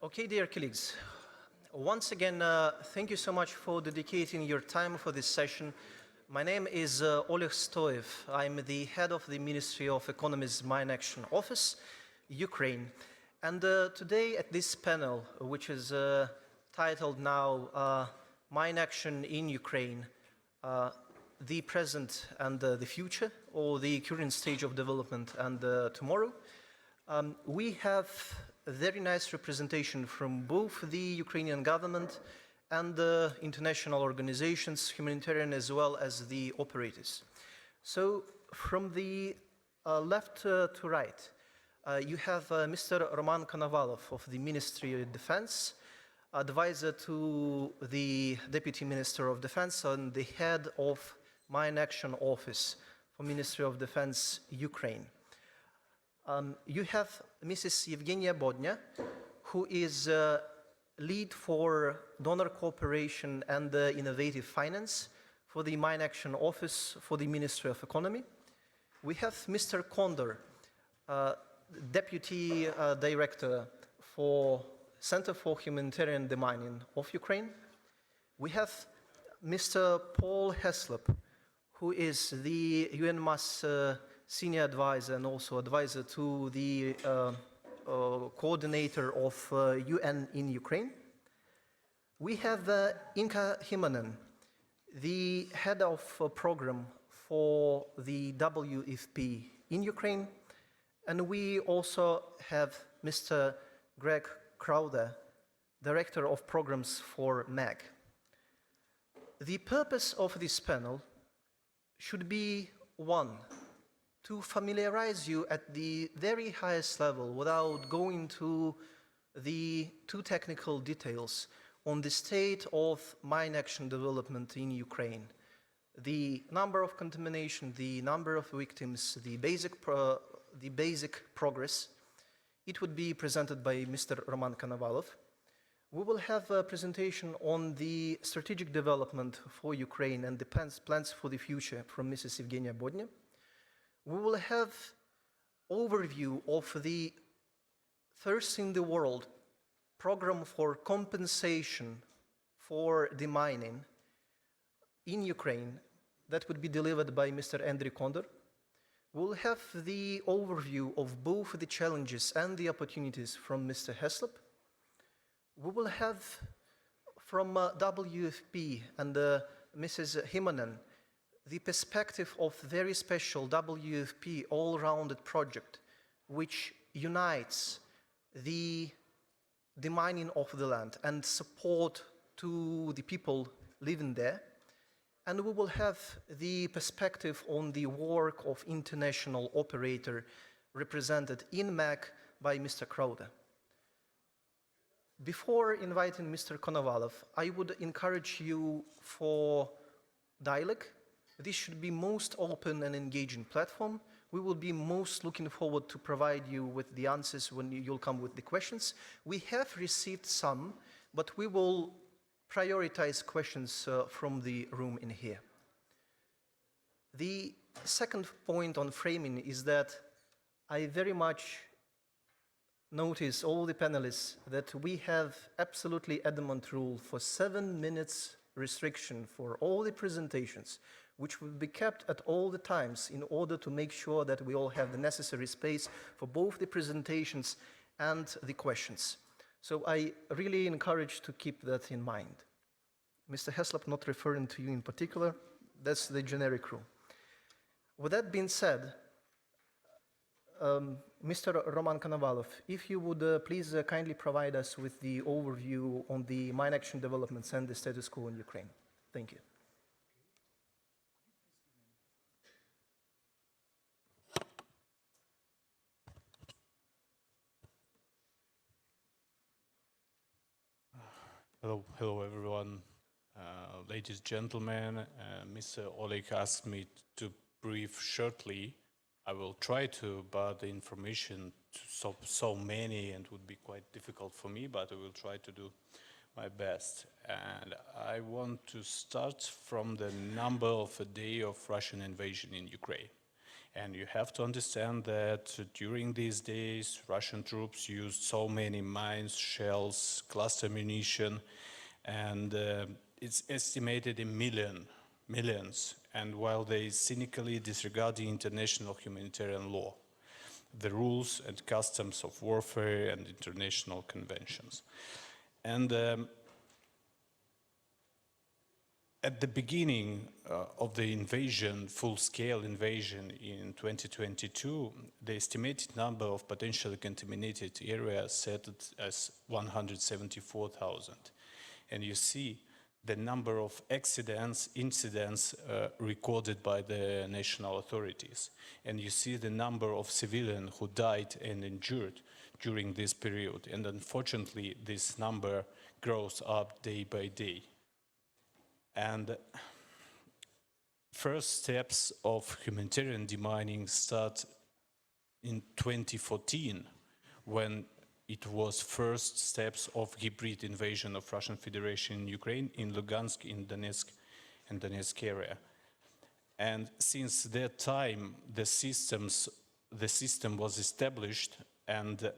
Okay, dear colleagues, once again, thank you so much for dedicating your time for this session. My name is Oleg Stoev. I'm the head of the Ministry of Economy's Mine Action Office, Ukraine. And today at this panel, which is titled now Mine Action in Ukraine, the present and the future, or the current stage of development and tomorrow, we have a very nice representation from both the Ukrainian government and the international organizations, humanitarian as well as the operators. So from the left to right, you have Mr. Roman Konovalov of the Ministry of Defense, advisor to the Deputy Minister of Defense and the head of Mine Action Office for Ministry of Defense, Ukraine. You have Mrs. Evgenia Bodnya, who is lead for donor cooperation and innovative finance for the Mine Action Office for the Ministry of Economy. We have Mr. Kondor, Deputy Director for Center for Humanitarian Demining of Ukraine. We have Mr. Paul Heslop, who is the UNMAS Senior Advisor and also advisor to the coordinator of UN in Ukraine. We have Inka Himanen, the head of program for the WFP in Ukraine. And we also have Mr. Greg Crowder, Director of Programs for MAG. The purpose of this panel should be, one, to familiarize you at the very highest level without going to the too technical details on the state of mine action development in Ukraine. The number of contamination, the number of victims, the basic progress. It would be presented by Mr. Roman Konovalov. We will have a presentation on the strategic development for Ukraine and the plans for the future from Mrs. Evgenia Bodnya. We will have overview of the first in the world program for compensation for demining in Ukraine that would be delivered by Mr. Andriy Kondor. We'll have the overview of both the challenges and the opportunities from Mr. Heslop. We will have from WFP and Mrs. Himanen the perspective of very special WFP all-rounded project which unites the demining of the land and support to the people living there. And we will have the perspective on the work of international operator represented in MAC by Mr. Crowder. Before inviting Mr. Konovalov, I would encourage you for dialogue. This should be most open and engaging platform. We will be most looking forward to provide you with the answers when you'll come with the questions. We have received some, but we will prioritize questions from the room in here. The second point on framing is that I very much notice all the panelists that we have absolutely adamant rule for 7 minutes restriction for all the presentations, which will be kept at all the times in order to make sure that we all have the necessary space for both the presentations and the questions. So I really encourage to keep that in mind. Mr. Heslop, not referring to you in particular, that's the generic rule. With that being said, Mr. Roman Konovalov, if you would please kindly provide us with the overview on the mine action developments and the status quo in Ukraine. Thank you. Hello everyone. Ladies and gentlemen, Mr. Oleg asked me to brief shortly. I will try to, but the information so many and would be quite difficult for me, but I will try to do my best. And I want to start from the number of a day of Russian invasion in Ukraine. And you have to understand that during these days, Russian troops used so many mines, shells, cluster ammunition, and it's estimated in millions, and while they cynically disregard the international humanitarian law, the rules and customs of warfare and international conventions. And at the beginning of the invasion, full-scale invasion in 2022, the estimated number of potentially contaminated areas set it as 174,000. And you see the number of accidents, incidents recorded by the national authorities. And you see the number of civilians who died and injured during this period. And unfortunately, this number grows up day by day. And first steps of humanitarian demining start in 2014, when it was first steps of hybrid invasion of Russian Federation in Ukraine, in Lugansk, in Donetsk, and Donetsk area. And since that time, the system was established, and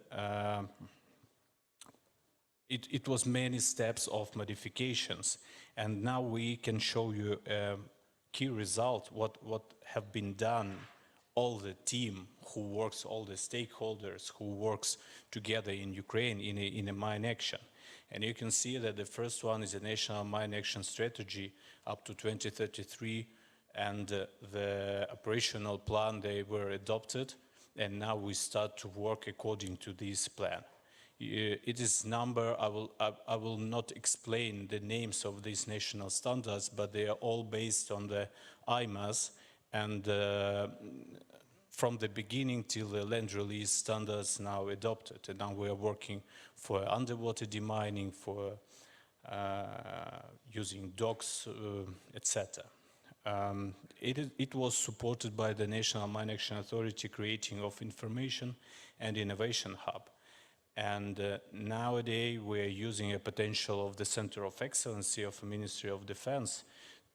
it was many steps of modifications. And now we can show you a key result, what have been done, all the team who works, all the stakeholders who works together in Ukraine in a mine action. And you can see that the first one is a national mine action strategy up to 2033, and the operational plan, they were adopted, and now we start to work according to this plan. It is number, I will not explain the names of these national standards, but they are all based on the UNMAS, and from the beginning till the land release standards now adopted. And now we are working for underwater demining, for using docks, etc. It was supported by the National Mine Action Authority creating of Information and Innovation Hub. And nowadays we are using a potential of the Center of Excellency of the Ministry of Defense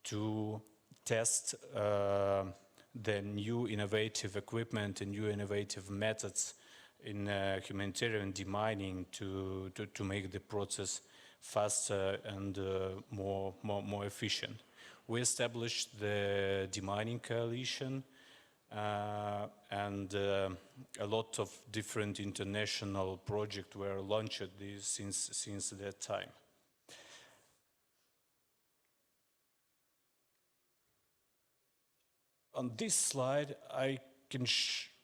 to test the new innovative equipment and new innovative methods in humanitarian demining to make the process faster and more efficient. We established the Demining Coalition, and a lot of different international projects were launched since that time. On this slide, I can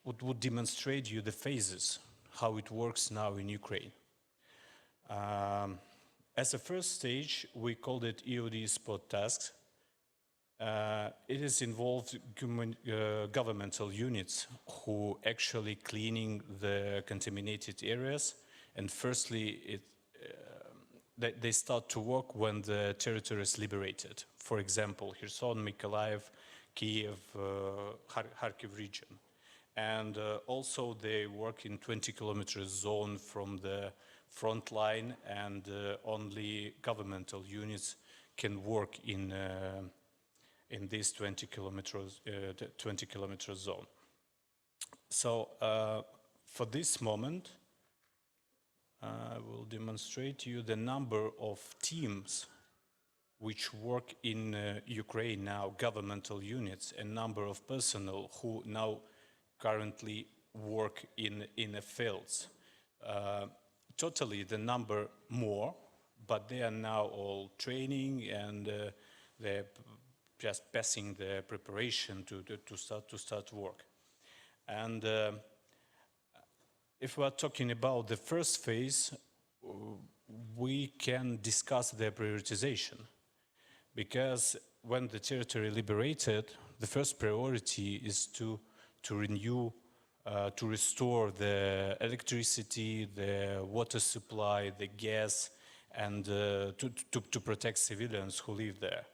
would demonstrate you the phases, how it works now in Ukraine. As a first stage, we called it EOD spot tasks. It has involved governmental units who actually cleaning the contaminated areas. And firstly, they start to work when the territory is liberated. For example, Kherson, Mykolaiv, Kiev, Kharkiv region. And also they work in 20-kilometer zone from the front line, and only governmental units can work in this 20-kilometer zone. So for this moment, I will demonstrate to you the number of teams which work in Ukraine now, governmental units, and number of personnel who now currently work in the fields. Totally the number more, but they are now all training, and they're just passing the preparation to start work. And if we are talking about the first phase, we can discuss the prioritization, because when the territory liberated, the first priority is to renew, to restore the electricity, the water supply, the gas, and to protect civilians who live there.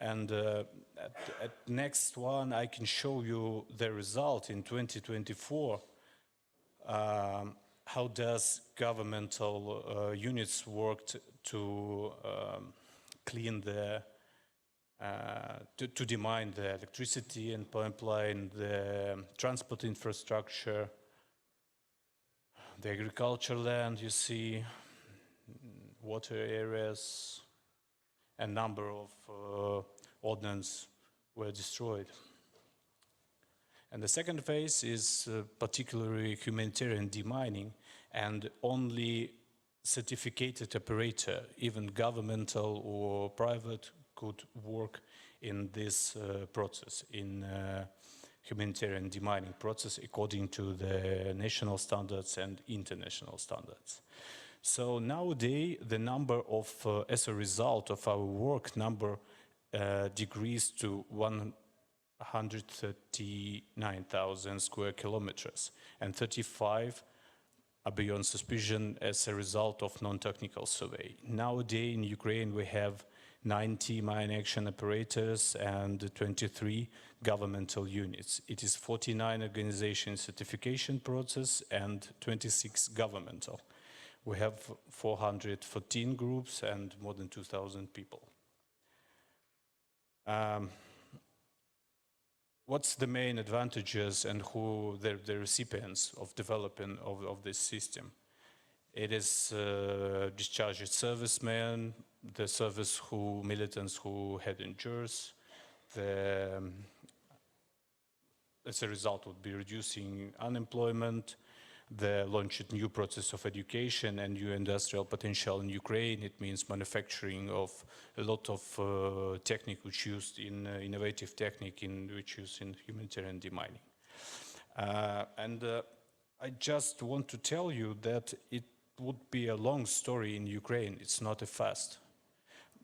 And at next one, I can show you the result in 2024. How does governmental units worked to clean the to demine the electricity and pipeline, the transport infrastructure, the agriculture land, you see, water areas, a number of ordnance were destroyed. And the second phase is particularly humanitarian demining, and only certificated operator, even governmental or private, could work in this process, in humanitarian demining process according to the national standards and international standards. So nowadays, the number of, as a result of our work, number decreased to 139,000 square kilometers, and 35 are beyond suspicion as a result of non-technical survey. Nowadays in Ukraine we have 90 mine action operators and 23 governmental units. It is 49 organization certification process and 26 governmental. We have 414 groups and more than 2,000 people. What's the main advantages and who the recipients of developing of this system? It is discharged servicemen, the service who militants who had injuries. As a result, would be reducing unemployment. The launched new process of education and new industrial potential in Ukraine. It means manufacturing of a lot of technique which used in innovative technique which used in humanitarian demining. I just want to tell you that it would be a long story in Ukraine. It's not a fast.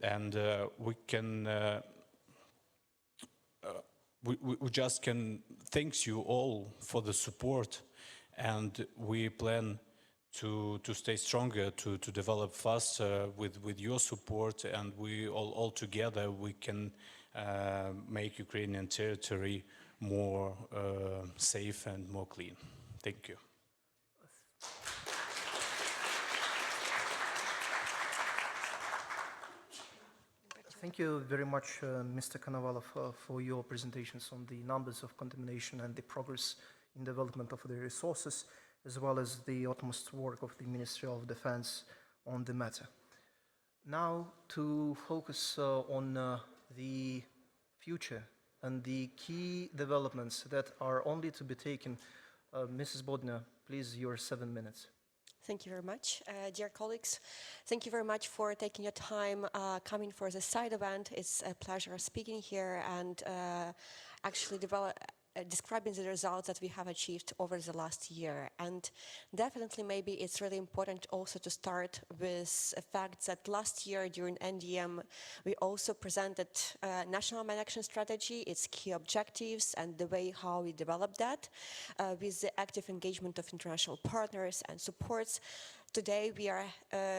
And we just can thank you all for the support, and we plan to stay stronger, to develop faster with your support, and we all together we can make Ukrainian territory more safe and more clean. Thank you. Thank you very much, Mr. Konovalov, for your presentations on the numbers of contamination and the progress in development of the resources, as well as the utmost work of the Ministry of Defense on the matter. Now, to focus on the future and the key developments that are only to be taken, Mrs. Bodnar, please, your 7 minutes. Thank you very much. Dear colleagues, thank you very much for taking your time coming for the side event. It's a pleasure speaking here and actually describing the results that we have achieved over the last year. And definitely maybe it's really important also to start with the fact that last year during NDM, we also presented National Mine Action Strategy, its key objectives and the way how we developed that with the active engagement of international partners and supports. Today, we are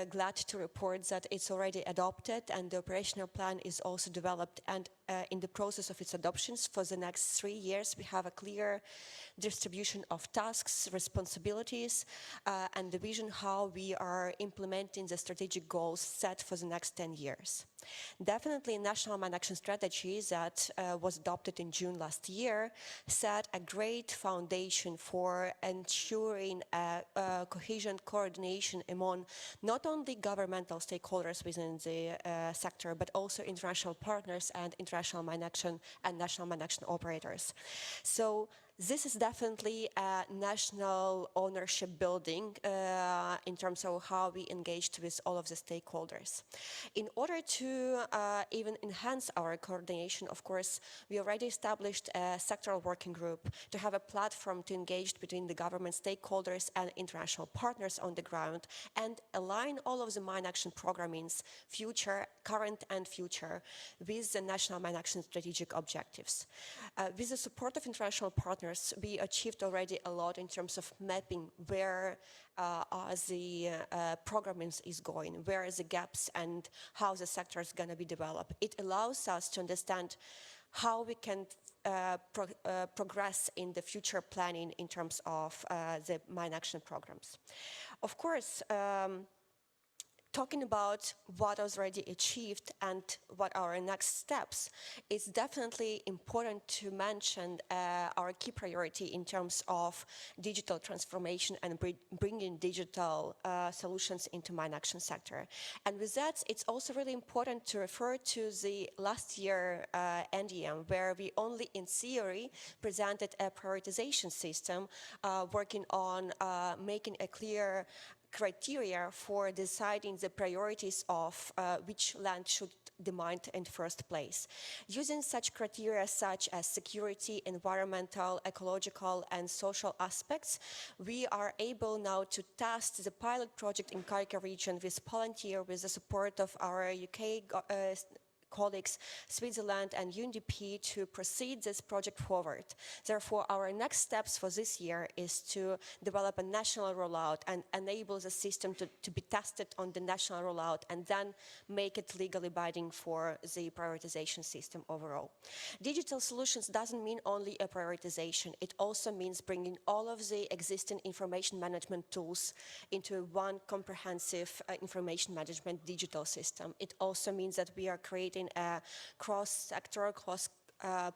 glad to report that it's already adopted and the operational plan is also developed, and in the process of its adoptions for the next 3 years, we have a clear distribution of tasks, responsibilities, and the vision how we are implementing the strategic goals set for the next 10 years. Definitely, National Mine Action Strategy that was adopted in June last year set a great foundation for ensuring a cohesion, coordination among not only governmental stakeholders within the sector, but also international partners and international mine action and national mine action operators. So this is definitely a national ownership building in terms of how we engaged with all of the stakeholders. In order to even enhance our coordination, of course, we already established a sectoral working group to have a platform to engage between the government stakeholders and international partners on the ground and align all of the mine action programmings, future, current and future, with the national mine action strategic objectives. With the support of international partners, we achieved already a lot in terms of mapping where the programming is going, where are the gaps and how the sector is going to be developed. It allows us to understand how we can progress in the future planning in terms of the mine action programs. Of course, talking about what was already achieved and what are our next steps, it's definitely important to mention our key priority in terms of digital transformation and bringing digital solutions into mine action sector. And with that, it's also really important to refer to the last year NDM, where we only in theory presented a prioritization system working on making a clear criteria for deciding the priorities of which land should be mined in the first place. Using such criteria such as security, environmental, ecological, and social aspects, we are able now to test the pilot project in Kharkiv region with Palantir with the support of our UK colleagues, Switzerland and UNDP, to proceed this project forward. Therefore, our next steps for this year is to develop a national rollout and enable the system to be tested on the national rollout and then make it legally binding for the prioritization system overall. Digital solutions doesn't mean only a prioritization. It also means bringing all of the existing information management tools into one comprehensive information management digital system. It also means that we are creating a cross-sector,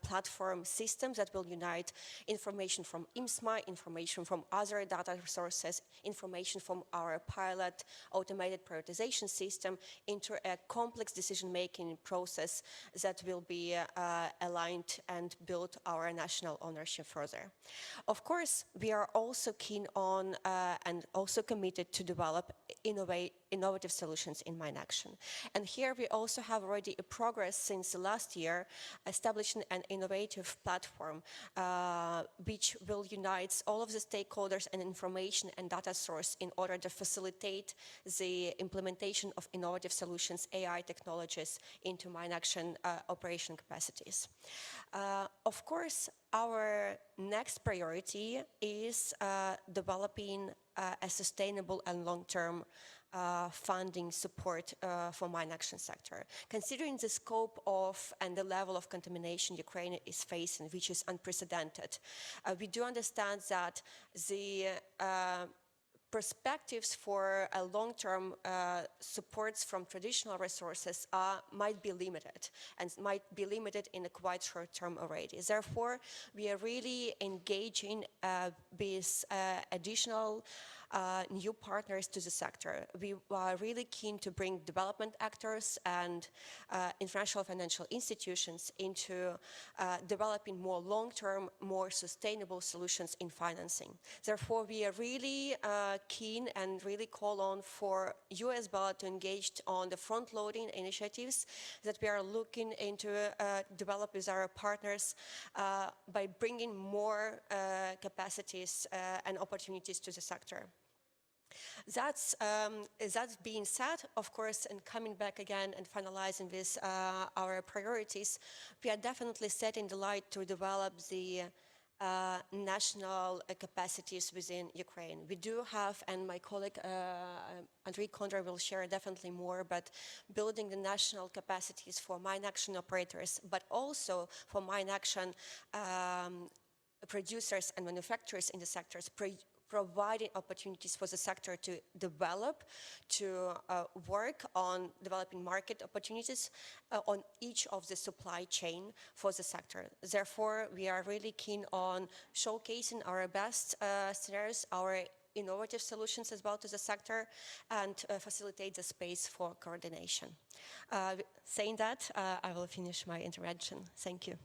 platform systems that will unite information from IMSMA, information from other data sources, information from our pilot automated prioritization system into a complex decision-making process that will be aligned and build our national ownership further. Of course, we are also keen on and also committed to develop innovative solutions in mine action. And here we also have already a progress since last year, establishing an innovative platform which will unite all of the stakeholders and information and data source in order to facilitate the implementation of innovative solutions, AI technologies into mine action operation capacities. Of course, our next priority is developing a sustainable and long-term funding support for mine action sector. Considering the scope of and the level of contamination Ukraine is facing, which is unprecedented, we do understand that the perspectives for a long-term supports from traditional resources might be limited and might be limited in a quite short term already. Therefore, we are really engaging with additional new partners to the sector. We are really keen to bring development actors and international financial institutions into developing more long-term, more sustainable solutions in financing. Therefore, we are really keen and really call on for you as well to engage on the front-loading initiatives that we are looking into develop with our partners by bringing more capacities and opportunities to the sector. That's being said, of course, and coming back again and finalizing with our priorities, we are definitely setting the light to develop the national capacities within Ukraine. We do have, and my colleague Andrei Kondra will share definitely more, but building the national capacities for mine action operators, but also for mine action producers and manufacturers in the sectors, providing opportunities for the sector to develop, to work on developing market opportunities on each of the supply chain for the sector. Therefore, we are really keen on showcasing our best scenarios, our innovative solutions as well to the sector, and facilitate the space for coordination. Saying that, I will finish my intervention. Thank you.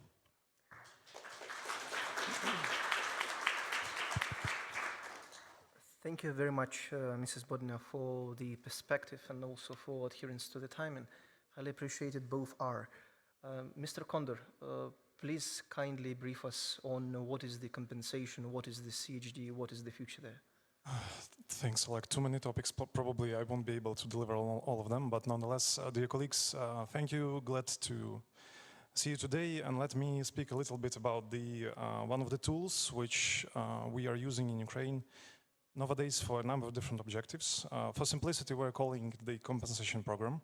Thank you very much, Mrs. Bodnar, for the perspective and also for adherence to the time, and highly appreciated both are. Mr. Kondor, please kindly brief us on what is the compensation, what is the GICHD, what is the future there? Thanks, Oleg. Too many topics. Probably I won't be able to deliver all of them, but nonetheless, dear colleagues, thank you. Glad to see you today, and let me speak a little bit about the one of the tools which we are using in Ukraine nowadays for a number of different objectives. For simplicity, we're calling it the compensation program.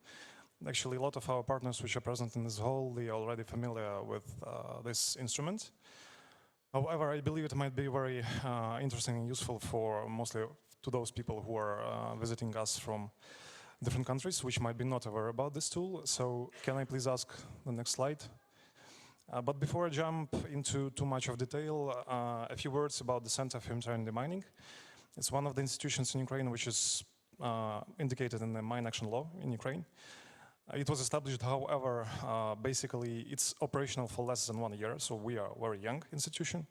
Actually, a lot of our partners which are present in this hall, they are already familiar with this instrument. However, I believe it might be very interesting and useful for mostly to those people who are visiting us from different countries, which might be not aware about this tool. So can I please ask the next slide? But before I jump into too much of detail, a few words about the Center for Humanitarian Demining. It's one of the institutions in Ukraine which is indicated in the mine action law in Ukraine. It was established, however, basically it's operational for less than 1 year, so we are a very young institution.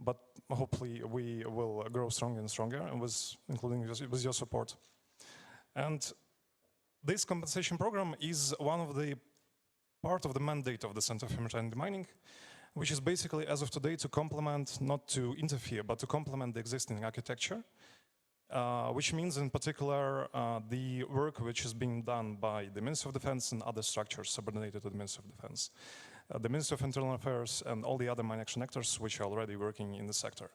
But hopefully we will grow stronger and stronger, and including with your support. And this compensation program is one of the part of the mandate of the Center for Humanitarian Demining, which is basically, as of today, to complement, not to interfere, but to complement the existing architecture, which means in particular the work which is being done by the Ministry of Defense and other structures subordinated to the Ministry of Defense, the Ministry of Internal Affairs and all the other mine action actors which are already working in the sector.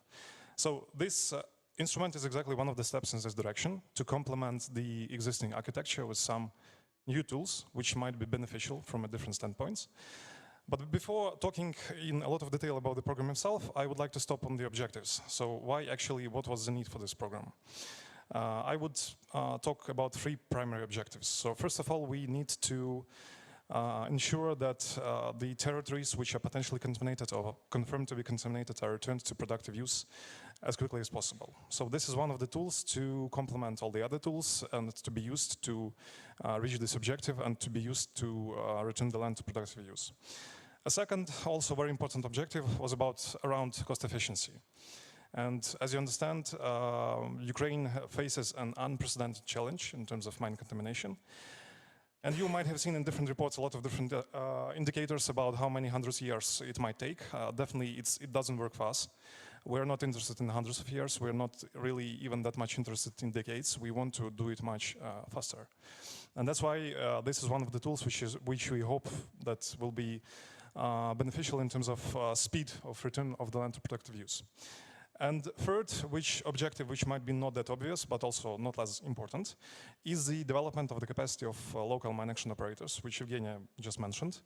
So this instrument is exactly one of the steps in this direction, to complement the existing architecture with some new tools which might be beneficial from a different standpoints. But before talking in a lot of detail about the program itself, I would like to stop on the objectives. So why actually, what was the need for this program? I would talk about 3 primary objectives. So first of all, we need to ensure that the territories which are potentially contaminated or confirmed to be contaminated are returned to productive use as quickly as possible. So this is one of the tools to complement all the other tools and to be used to reach this objective and to be used to return the land to productive use. A second, also very important objective was around cost efficiency. And as you understand, Ukraine faces an unprecedented challenge in terms of mine contamination. And you might have seen in different reports a lot of different indicators about how many hundreds of years it might take. Definitely, it doesn't work fast. We're not interested in hundreds of years. We're not really even that much interested in decades. We want to do it much faster. And that's why this is one of the tools which we hope that will be beneficial in terms of speed of return of the land to productive use. And third, objective which might be not that obvious, but also not less important, is the development of the capacity of local mine action operators, which Evgenia just mentioned.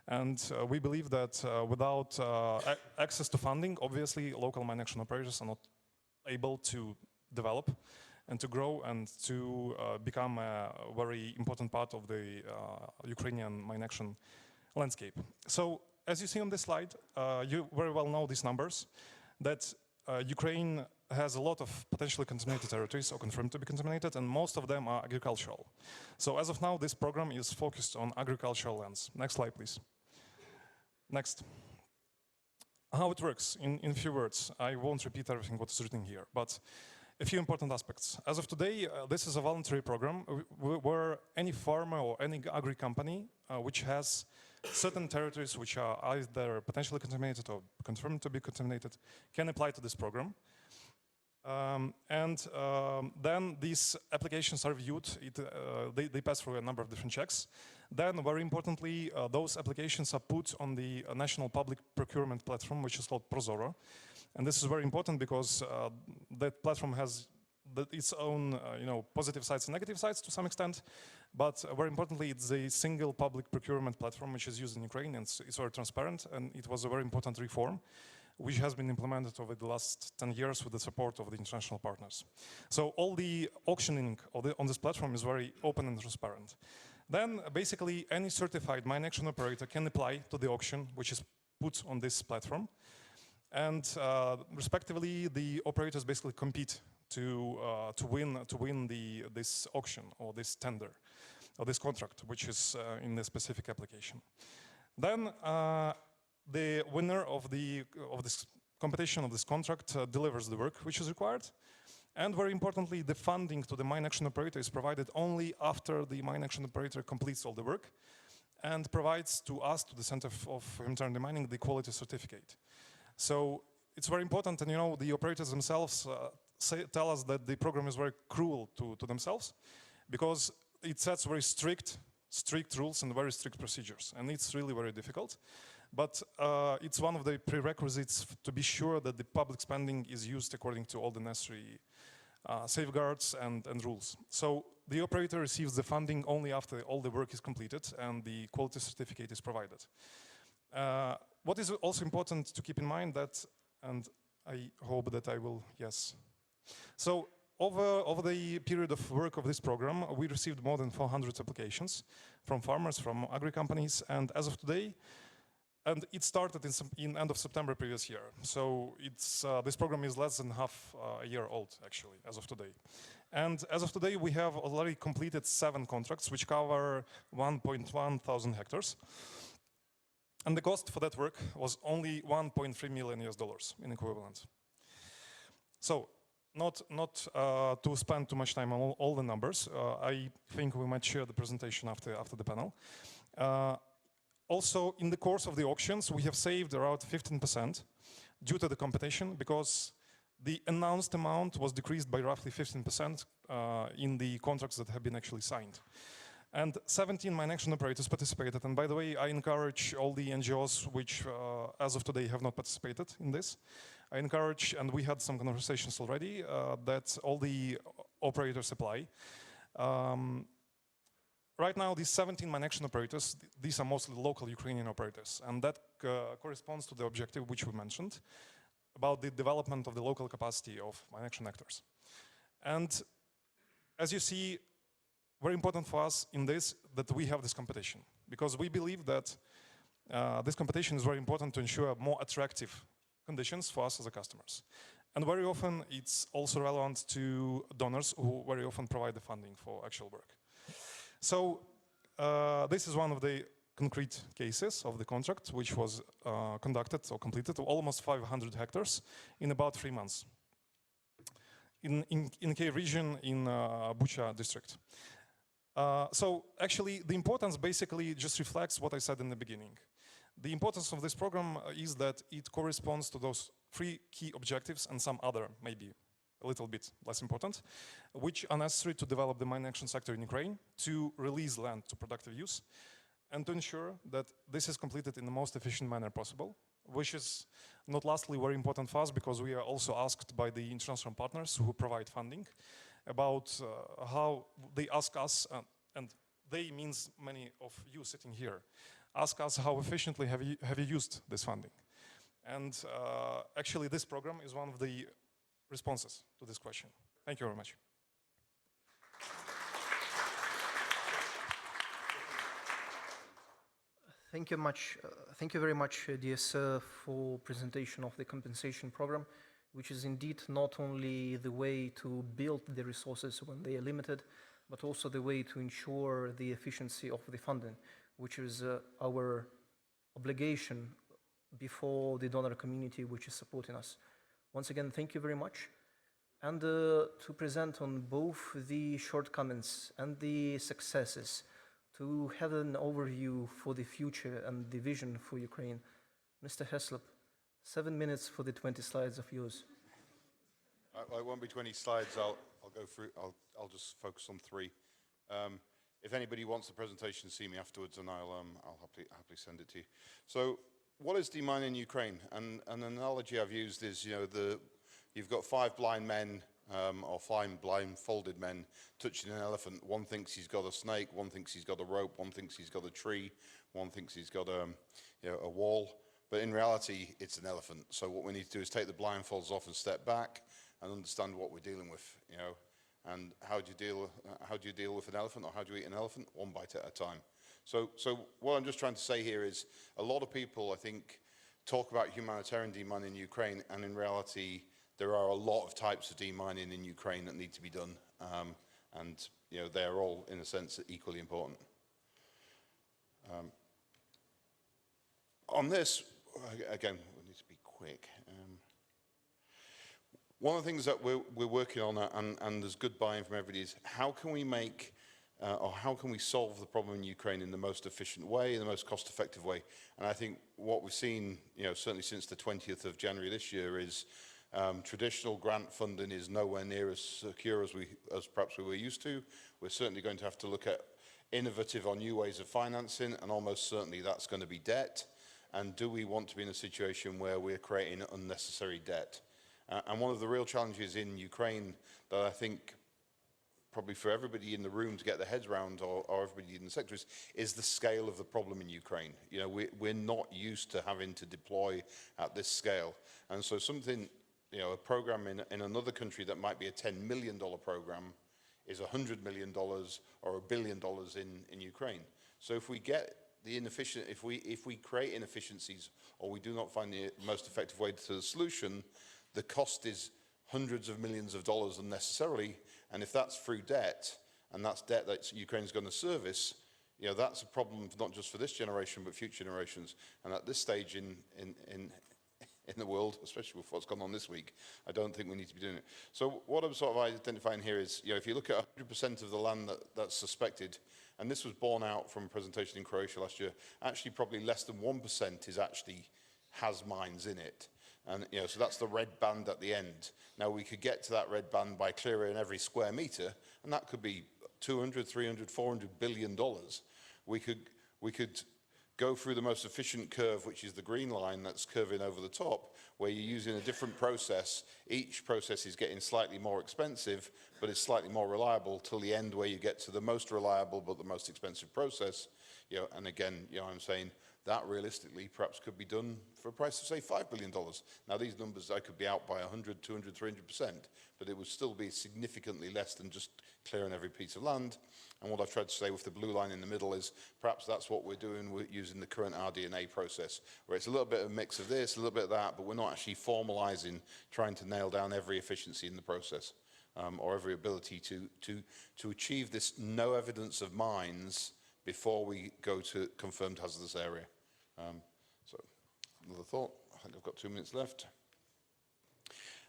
And we believe that without access to funding, obviously local mine action operators are not able to develop and to grow and to become a very important part of the Ukrainian mine action landscape. So as you see on this slide, you very well know these numbers, that Ukraine has a lot of potentially contaminated territories or confirmed to be contaminated, and most of them are agricultural. So as of now, this program is focused on agricultural lands. Next slide, please. Next. How it works, in a few words. I won't repeat everything what is written here, but a few important aspects. As of today, this is a voluntary program where any farmer or any agri-company which has certain territories which are either potentially contaminated or confirmed to be contaminated can apply to this program. Then these applications are reviewed. They pass through a number of different checks. Then, very importantly, those applications are put on the National Public Procurement Platform, which is called Prozoro. And this is very important because that platform has its own positive sides and negative sides to some extent. But very importantly, it's a single public procurement platform which is used in Ukraine, and it's very transparent, and it was a very important reform which has been implemented over the last 10 years with the support of the international partners. So all the auctioning on this platform is very open and transparent. Then basically any certified mine action operator can apply to the auction which is put on this platform. And respectively, the operators basically compete to win this auction or this tender or this contract, which is in the specific application. Then the winner of this competition, of this contract, delivers the work which is required. And very importantly, the funding to the mine action operator is provided only after the mine action operator completes all the work and provides to us, to the Center of Humanitarian Demining, the quality certificate. So it's very important, and the operators themselves tell us that the program is very cruel to themselves because it sets very strict rules and very strict procedures, and it's really very difficult. But it's one of the prerequisites to be sure that the public spending is used according to all the necessary safeguards and rules. So the operator receives the funding only after all the work is completed and the quality certificate is provided. What is also important to keep in mind that, and I hope that I will, yes. So over the period of work of this program, we received more than 400 applications from farmers, from agri-companies, and as of today, and it started in end of September previous year. So this program is less than half a year old, actually, as of today. And as of today, we have already completed 7 contracts, which cover 1.1 thousand hectares. And the cost for that work was only $1.3 million in equivalent. So, not to spend too much time on all the numbers, I think we might share the presentation after the panel. Also, in the course of the auctions, we have saved around 15% due to the competition, because the announced amount was decreased by roughly 15% in the contracts that have been actually signed. And 17 mine action operators participated. And by the way, I encourage all the NGOs which, as of today, have not participated in this. I encourage, and we had some conversations already, that all the operators apply. Right now, these 17 mine action operators, these are mostly local Ukrainian operators, and that corresponds to the objective which we mentioned about the development of the local capacity of mine action actors. And as you see, very important for us in this that we have this competition, because we believe that this competition is very important to ensure more attractive conditions for us as a customers. And very often, it's also relevant to donors who very often provide the funding for actual work. So this is one of the concrete cases of the contract, which was conducted or completed, almost 500 hectares in about 3 months in Kyiv region in Bucha district. So actually, the importance basically just reflects what I said in the beginning. The importance of this program is that it corresponds to those 3 key objectives and some other, maybe a little bit less important, which are necessary to develop the mine action sector in Ukraine, to release land to productive use, and to ensure that this is completed in the most efficient manner possible, which is not lastly very important for us, because we are also asked by the international partners who provide funding about how they ask us, and they means many of you sitting here, ask us how efficiently have you used this funding. And actually this program is one of the responses to this question. Thank you very much. Thank you very much, dear sir, for presentation of the compensation program, which is indeed not only the way to build the resources when they are limited, but also the way to ensure the efficiency of the funding, which is our obligation before the donor community which is supporting us. Once again, thank you very much. And to present on both the shortcomings and the successes, to have an overview for the future and the vision for Ukraine, Mr. Heslop, 7 minutes for the 20 slides of yours. It won't be 20 slides. I'll go through. I'll just focus on 3. If anybody wants the presentation, see me afterwards, and I'll happily send it to you. So, what is demining in Ukraine? And an analogy I've used is, you've got 5 blind men or 5 blindfolded men touching an elephant. One thinks he's got a snake, one thinks he's got a rope, one thinks he's got a tree, one thinks he's got a wall. But in reality, it's an elephant. So what we need to do is take the blindfolds off and step back and understand what we're dealing with. And how do you deal with an elephant, or how do you eat an elephant? One bite at a time. So what I'm just trying to say here is, a lot of people, I think, talk about humanitarian demining in Ukraine, and in reality, there are a lot of types of demining in Ukraine that need to be done, and they are all, in a sense, equally important. On this, again, we need to be quick. One of the things that we're working on, and there's good buy-in from everybody, is how can we make, or how can we solve the problem in Ukraine in the most efficient way, in the most cost-effective way? And I think what we've seen, certainly since the 20th of January this year, is traditional grant funding is nowhere near as secure as perhaps we were used to. We're certainly going to have to look at innovative or new ways of financing, and almost certainly that's going to be debt. And do we want to be in a situation where we're creating unnecessary debt? And one of the real challenges in Ukraine that I think probably for everybody in the room to get their heads around, or everybody in the sector, is the scale of the problem in Ukraine. We're not used to having to deploy at this scale. And so something, a program in another country that might be a $10 million program is $100 million or $1 billion in Ukraine. So if we get the inefficient, if we create inefficiencies or we do not find the most effective way to the solution, the cost is hundreds of millions of dollars unnecessarily. And if that's through debt, and that's debt that Ukraine is going to service, that's a problem not just for this generation but future generations. And at this stage in the world, especially with what's gone on this week, I don't think we need to be doing it. So what I'm sort of identifying here is, if you look at 100% of the land that's suspected, and this was borne out from a presentation in Croatia last year, actually probably less than 1% has mines in it. And so that's the red band at the end. Now we could get to that red band by clearing every square meter, and that could be 200, 300, 400 billion dollars. We could go through the most efficient curve, which is the green line that's curving over the top, where you're using a different process. Each process is getting slightly more expensive, but it's slightly more reliable till the end where you get to the most reliable but the most expensive process. And again, I'm saying that realistically perhaps could be done for a price of, say, $5 billion. Now, these numbers, I could be out by 100, 200, 300%, but it would still be significantly less than just clearing every piece of land. And what I've tried to say with the blue line in the middle is perhaps that's what we're doing using the current RDNA process, where it's a little bit of a mix of this, a little bit of that, but we're not actually formalizing, trying to nail down every efficiency in the process, or every ability to achieve this no evidence of mines before we go to confirmed hazardous area. So another thought. I think I've got 2 minutes left.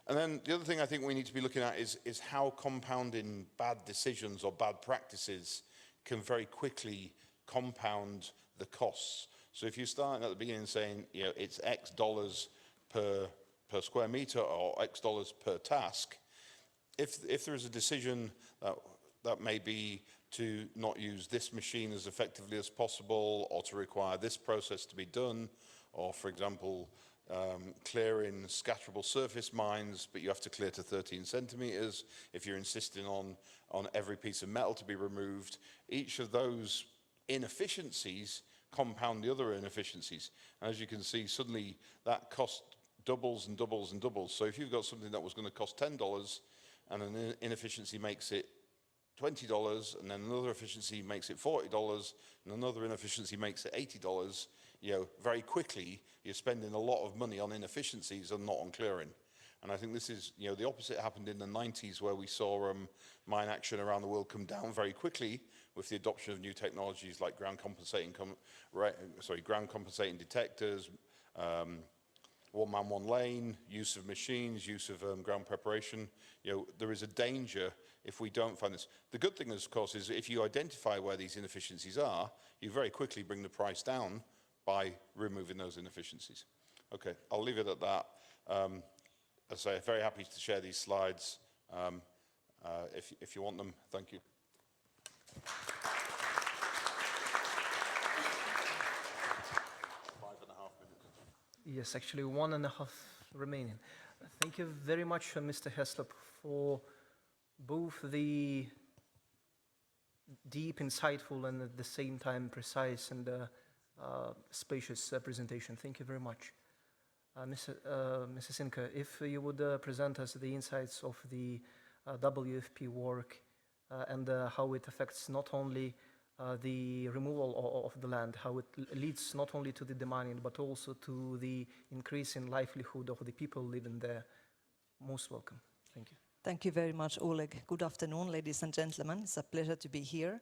And then the other thing I think we need to be looking at is how compounding bad decisions or bad practices can very quickly compound the costs. So if you start at the beginning saying, it's X dollars per square meter or X dollars per task, if there is a decision that may be to not use this machine as effectively as possible, or to require this process to be done, or for example, clearing scatterable surface mines, but you have to clear to 13 centimeters, if you're insisting on every piece of metal to be removed, each of those inefficiencies compound the other inefficiencies. And as you can see, suddenly that cost doubles and doubles and doubles. So if you've got something that was going to cost $10 and an inefficiency makes it $20, and then another efficiency makes it $40, and another inefficiency makes it $80, very quickly you're spending a lot of money on inefficiencies and not on clearing. And I think this is, the opposite happened in the 90s, where we saw mine action around the world come down very quickly with the adoption of new technologies like ground compensating detectors, one man, one lane, use of machines, use of ground preparation. There is a danger if we don't find this. The good thing, of course, is if you identify where these inefficiencies are, you very quickly bring the price down by removing those inefficiencies. Okay, I'll leave it at that. As I say, very happy to share these slides if you want them. Thank you. 5.5 minutes. Yes, actually 1.5 remaining. Thank you very much, Mr. Heslop, for both the deep, insightful, and at the same time precise and spacious presentation. Thank you very much. Mrs. Inka, if you would present us the insights of the WFP work and how it affects not only the removal of the land, how it leads not only to the demining, but also to the increase in livelihood of the people living there. Most welcome. Thank you. Thank you very much, Oleg. Good afternoon, ladies and gentlemen. It's a pleasure to be here.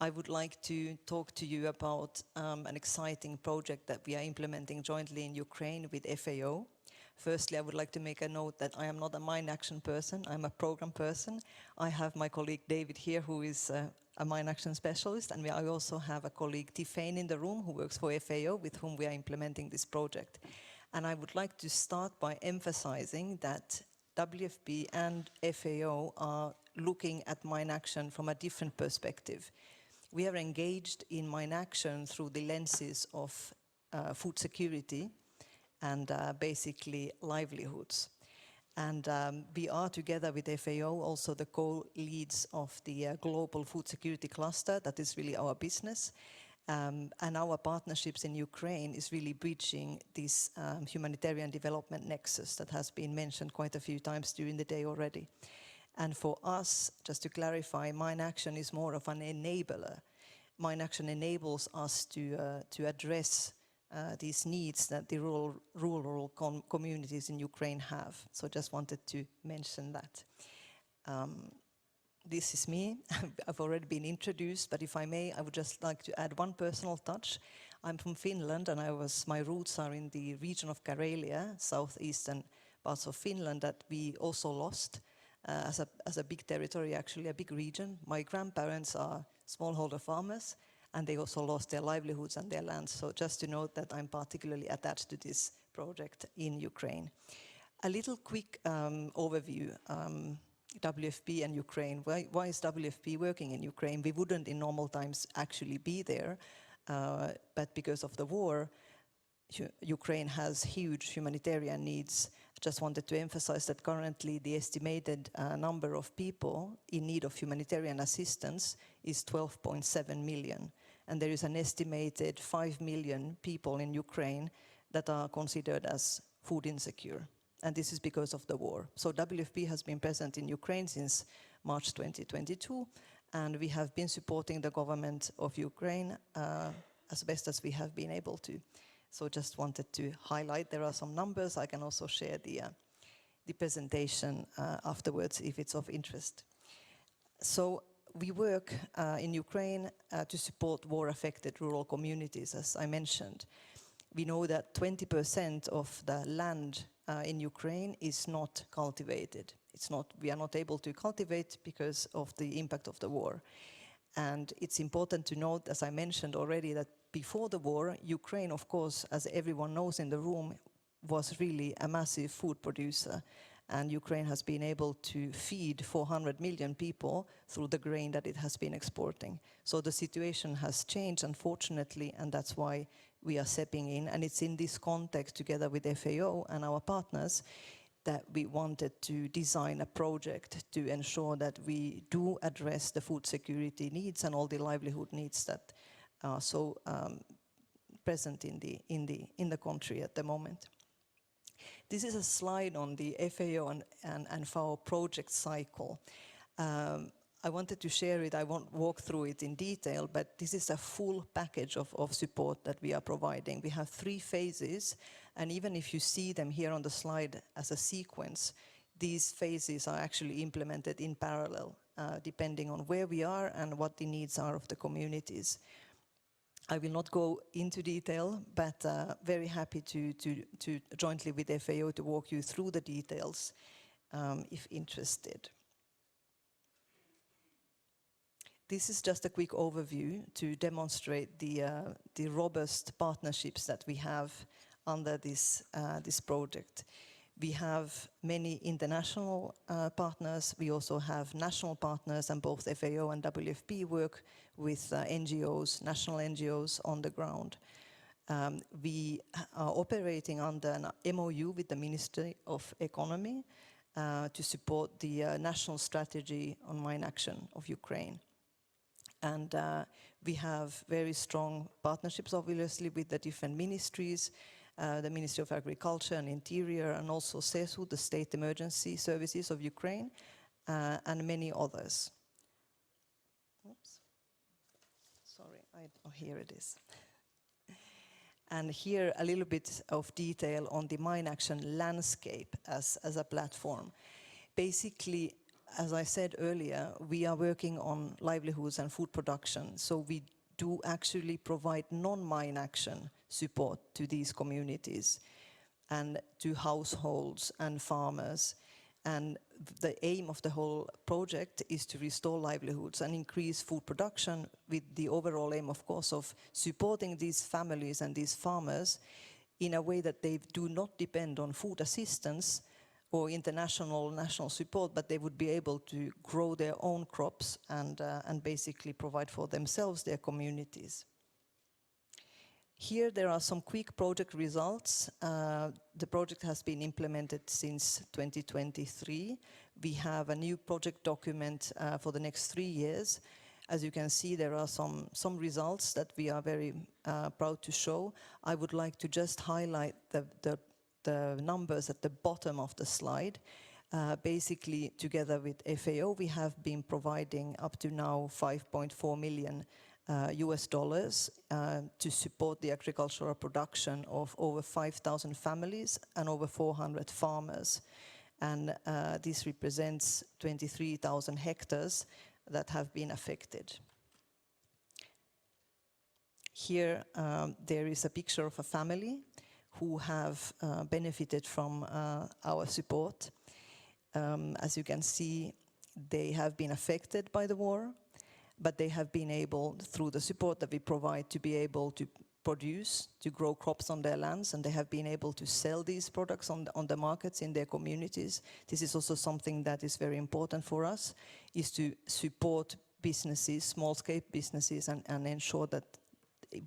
I would like to talk to you about an exciting project that we are implementing jointly in Ukraine with FAO. Firstly, I would like to make a note that I am not a mine action person, I'm a program person. I have my colleague David here, who is a mine action specialist, and I also have a colleague Tiffany in the room who works for FAO, with whom we are implementing this project. And I would like to start by emphasizing that WFP and FAO are looking at mine action from a different perspective. We are engaged in mine action through the lenses of food security and basically livelihoods. And we are, together with FAO, also the co-leads of the Global Food Security Cluster. That is really our business. And our partnerships in Ukraine is really bridging this humanitarian development nexus that has been mentioned quite a few times during the day already. And for us, just to clarify, Mine Action is more of an enabler. Mine Action enables us to address these needs that the rural communities in Ukraine have. So just wanted to mention that. This is me. I've already been introduced, but if I may, I would just like to add one personal touch. I'm from Finland, and my roots are in the region of Karelia, southeastern parts of Finland, that we also lost as a big territory, actually a big region. My grandparents are smallholder farmers, and they also lost their livelihoods and their lands. So just to note that I'm particularly attached to this project in Ukraine. A little quick overview. WFP and Ukraine. Why is WFP working in Ukraine? We wouldn't in normal times actually be there, but because of the war, Ukraine has huge humanitarian needs. I just wanted to emphasize that currently the estimated number of people in need of humanitarian assistance is 12.7 million. And there is an estimated 5 million people in Ukraine that are considered as food insecure. And this is because of the war. So WFP has been present in Ukraine since March 2022, and we have been supporting the government of Ukraine as best as we have been able to. So just wanted to highlight, there are some numbers. I can also share the presentation afterwards if it's of interest. So we work in Ukraine to support war-affected rural communities, as I mentioned. We know that 20% of the land in Ukraine is not cultivated. We are not able to cultivate because of the impact of the war. And it's important to note, as I mentioned already, that before the war, Ukraine, of course, as everyone knows in the room, was really a massive food producer. And Ukraine has been able to feed 400 million people through the grain that it has been exporting. So the situation has changed, unfortunately, and that's why we are stepping in. And it's in this context, together with FAO and our partners, that we wanted to design a project to ensure that we do address the food security needs and all the livelihood needs that are so present in the country at the moment. This is a slide on the FAO and FAO project cycle. I wanted to share it. I won't walk through it in detail, but this is a full package of support that we are providing. We have 3 phases, and even if you see them here on the slide as a sequence, these phases are actually implemented in parallel, depending on where we are and what the needs are of the communities. I will not go into detail, but very happy to jointly with FAO to walk you through the details if interested. This is just a quick overview to demonstrate the robust partnerships that we have under this project. We have many international partners. We also have national partners, and both FAO and WFP work with NGOs, national NGOs on the ground. We are operating under an MOU with the Ministry of Economy to support the national strategy on mine action of Ukraine. And we have very strong partnerships, obviously, with the different ministries, the Ministry of Agriculture and Interior, and also SESU, the State Emergency Services of Ukraine, and many others. Oops. Sorry, here it is. And here a little bit of detail on the mine action landscape as a platform. Basically, as I said earlier, we are working on livelihoods and food production, so we do actually provide non-mine action support to these communities and to households and farmers. And the aim of the whole project is to restore livelihoods and increase food production, with the overall aim, of course, of supporting these families and these farmers in a way that they do not depend on food assistance or international national support, but they would be able to grow their own crops and basically provide for themselves, their communities. Here there are some quick project results. The project has been implemented since 2023. We have a new project document for the next 3 years. As you can see, there are some results that we are very proud to show. I would like to just highlight the numbers at the bottom of the slide. Basically, together with FAO, we have been providing up to now $5.4 million US dollars to support the agricultural production of over 5,000 families and over 400 farmers. And this represents 23,000 hectares that have been affected. Here there is a picture of a family who have benefited from our support. As you can see, they have been affected by the war, but they have been able, through the support that we provide, to be able to produce, to grow crops on their lands, and they have been able to sell these products on the markets in their communities. This is also something that is very important for us, is to support businesses, small-scale businesses, and ensure that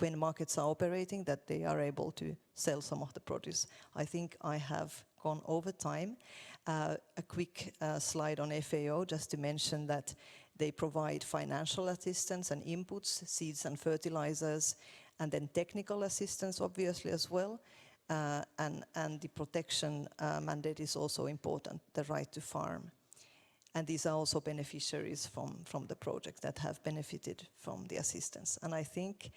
when markets are operating, that they are able to sell some of the produce. I think I have gone over time. A quick slide on FAO, just to mention that they provide financial assistance and inputs, seeds and fertilizers, and then technical assistance, obviously, as well. And the protection mandate is also important, the right to farm. And these are also beneficiaries from the project that have benefited from the assistance. And I think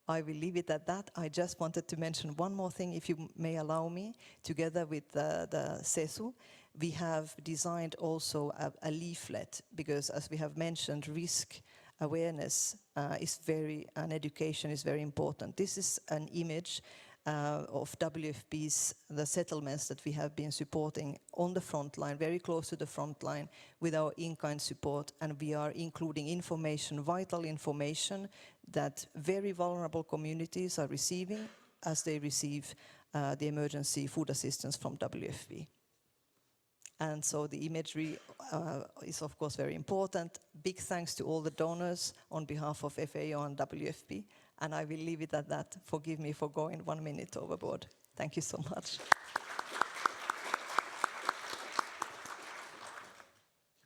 I will leave it at that. I just wanted to mention one more thing, if you may allow me. Together with the CESU, we have designed also a leaflet, because as we have mentioned, risk awareness and education is very important. This is an image of WFP's, the settlements that we have been supporting on the front line, very close to the front line with our in-kind support, and we are including information, vital information that very vulnerable communities are receiving as they receive the emergency food assistance from WFP. And so the imagery is of course very important. Big thanks to all the donors on behalf of FAO and WFP. And I will leave it at that. Forgive me for going 1 minute overboard. Thank you so much.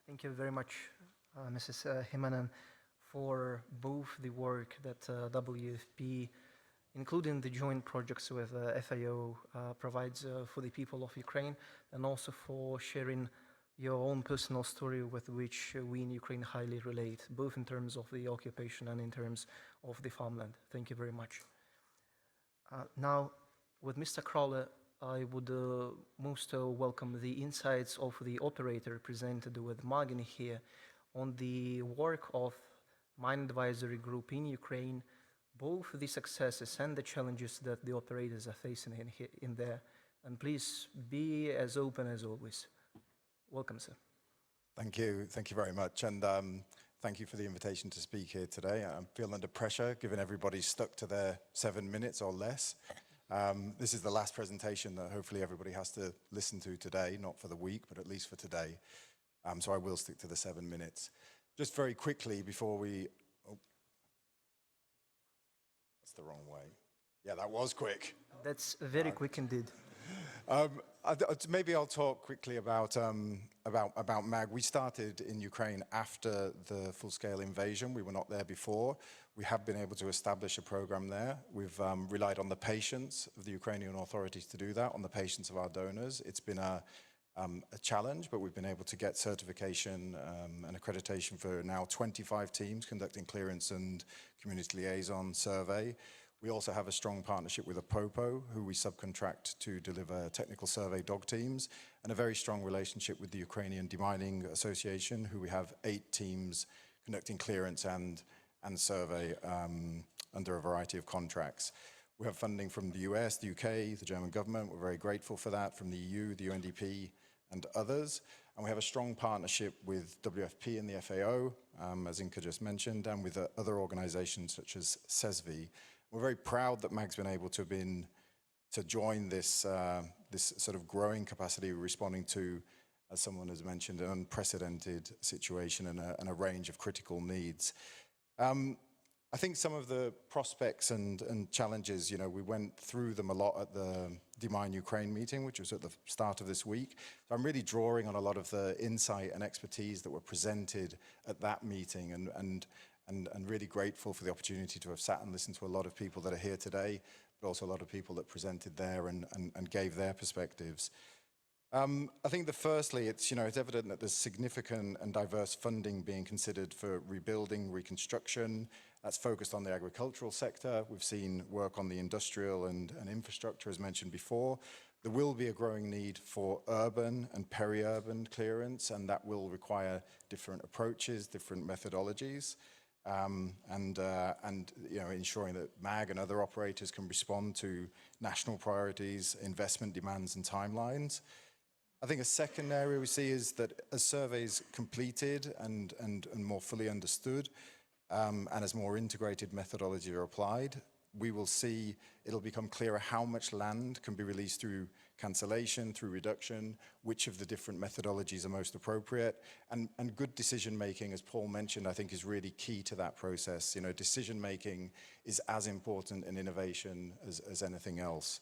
Thank you very much, Mrs. Himanen, for both the work that WFP, including the joint projects with FAO, provides for the people of Ukraine, and also for sharing your own personal story with which we in Ukraine highly relate, both in terms of the occupation and in terms of the farmland. Thank you very much. Now, with Mr. Crowler, I would most welcome the insights of the operator presented with Margin here on the work of Mine Advisory Group in Ukraine, both the successes and the challenges that the operators are facing in there. And please be as open as always. Welcome, sir. Thank you very much, and thank you for the invitation to speak here today. I'm feeling under pressure, given everybody's stuck to their 7 minutes or less. This is the last presentation that hopefully everybody has to listen to today, not for the week, but at least for today. So I will stick to the 7 minutes. Just very quickly before we... Oh, that's the wrong way. Yeah, that was quick. That's very quick indeed. Maybe I'll talk quickly about MAG. We started in Ukraine after the full-scale invasion. We were not there before. We have been able to establish a program there. We've relied on the patience of the Ukrainian authorities to do that, on the patience of our donors. It's been a challenge, but we've been able to get certification and accreditation for now 25 teams conducting clearance and community liaison survey. We also have a strong partnership with Apopo, who we subcontract to deliver technical survey dog teams, and a very strong relationship with the Ukrainian Demining Association, who we have 8 teams conducting clearance and survey under a variety of contracts. We have funding from the US, the UK, the German government. We're very grateful for that, from the EU, the UNDP, and others. And we have a strong partnership with WFP and the FAO, as Inka just mentioned, and with other organizations such as CESV. We're very proud that MAG's been able to join this sort of growing capacity, responding to, as someone has mentioned, an unprecedented situation and a range of critical needs. I think some of the prospects and challenges, we went through them a lot at the Demining Ukraine meeting, which was at the start of this week. So I'm really drawing on a lot of the insight and expertise that were presented at that meeting, and and really grateful for the opportunity to have sat and listened to a lot of people that are here today, but also a lot of people that presented there and gave their perspectives. I think that firstly, it's evident that there's significant and diverse funding being considered for rebuilding, reconstruction. That's focused on the agricultural sector. We've seen work on the industrial and infrastructure, as mentioned before. There will be a growing need for urban and peri-urban clearance, and that will require different approaches, different methodologies, and ensuring that MAG and other operators can respond to national priorities, investment demands, and timelines. I think a second area we see is that as surveys completed and more fully understood, and as more integrated methodologies are applied, we will see it'll become clearer how much land can be released through cancellation, through reduction, which of the different methodologies are most appropriate, and good decision making, as Paul mentioned, I think is really key to that process. Decision making is as important in innovation as anything else.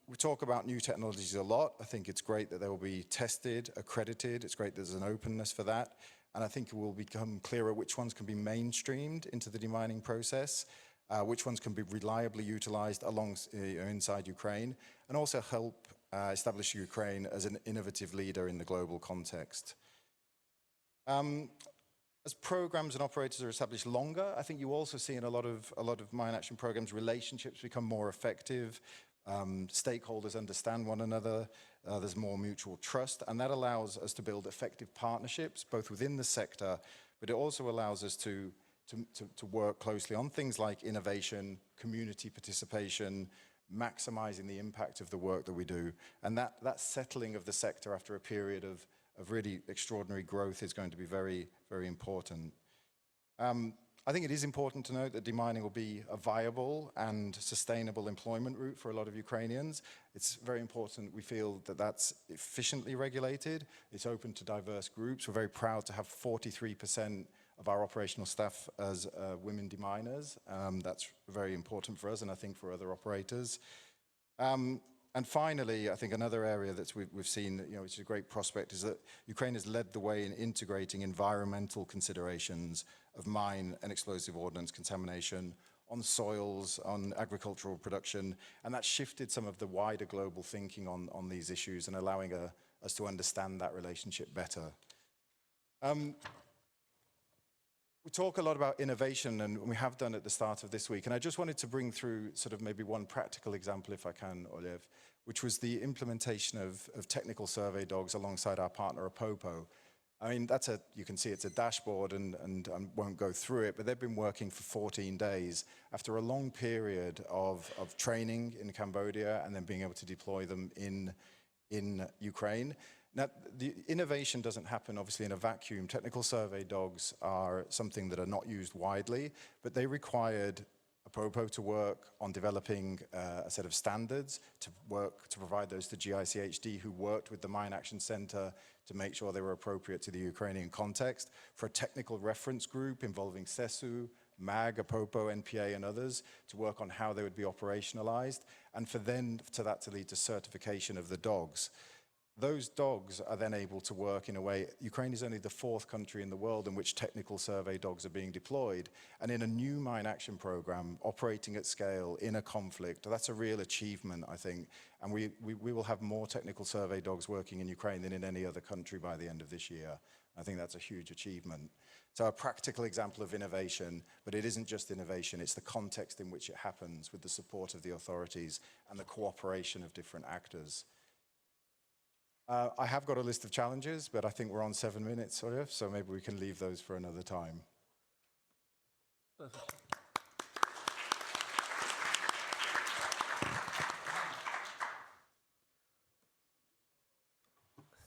We talk about new technologies a lot. I think it's great that they will be tested, accredited. It's great there's an openness for that. And I think it will become clearer which ones can be mainstreamed into the demining process, which ones can be reliably utilized inside Ukraine, and also help establish Ukraine as an innovative leader in the global context. As programs and operators are established longer, I think you also see in a lot of mine action programs, relationships become more effective. Stakeholders understand one another, there's more mutual trust, and that allows us to build effective partnerships, both within the sector, but it also allows us to work closely on things like innovation, community participation, maximizing the impact of the work that we do. And that settling of the sector after a period of really extraordinary growth is going to be very, very important. I think it is important to note that demining will be a viable and sustainable employment route for a lot of Ukrainians. It's very important we feel that that's efficiently regulated. It's open to diverse groups. We're very proud to have 43% of our operational staff as women deminers. That's very important for us and I think for other operators. And finally, I think another area that we've seen, which is a great prospect, is that Ukraine has led the way in integrating environmental considerations of mine and explosive ordnance contamination on soils, on agricultural production, and that shifted some of the wider global thinking on these issues and allowing us to understand that relationship better. We talk a lot about innovation, and we have done at the start of this week, and I just wanted to bring through sort of maybe one practical example, if I can, Olev, which was the implementation of technical survey dogs alongside our partner Apopo. I mean, you can see it's a dashboard and I won't go through it, but they've been working for 14 days after a long period of training in Cambodia and then being able to deploy them in Ukraine. Now, the innovation doesn't happen, obviously, in a vacuum. Technical survey dogs are something that are not used widely, but they required Apopo to work on developing a set of standards, to provide those to GICHD, who worked with the Mine Action Center to make sure they were appropriate to the Ukrainian context, for a technical reference group involving CESU, MAG, Apopo, NPA, and others to work on how they would be operationalized, and for that to lead to certification of the dogs. Those dogs are then able to work in a way. Ukraine is only the 4th country in the world in which technical survey dogs are being deployed. And in a new mine action program, operating at scale in a conflict, that's a real achievement, I think. And we will have more technical survey dogs working in Ukraine than in any other country by the end of this year. I think that's a huge achievement. So a practical example of innovation, but it isn't just innovation, it's the context in which it happens with the support of the authorities and the cooperation of different actors. I have got a list of challenges, but I think we're on 7 minutes, so maybe we can leave those for another time. Perfect.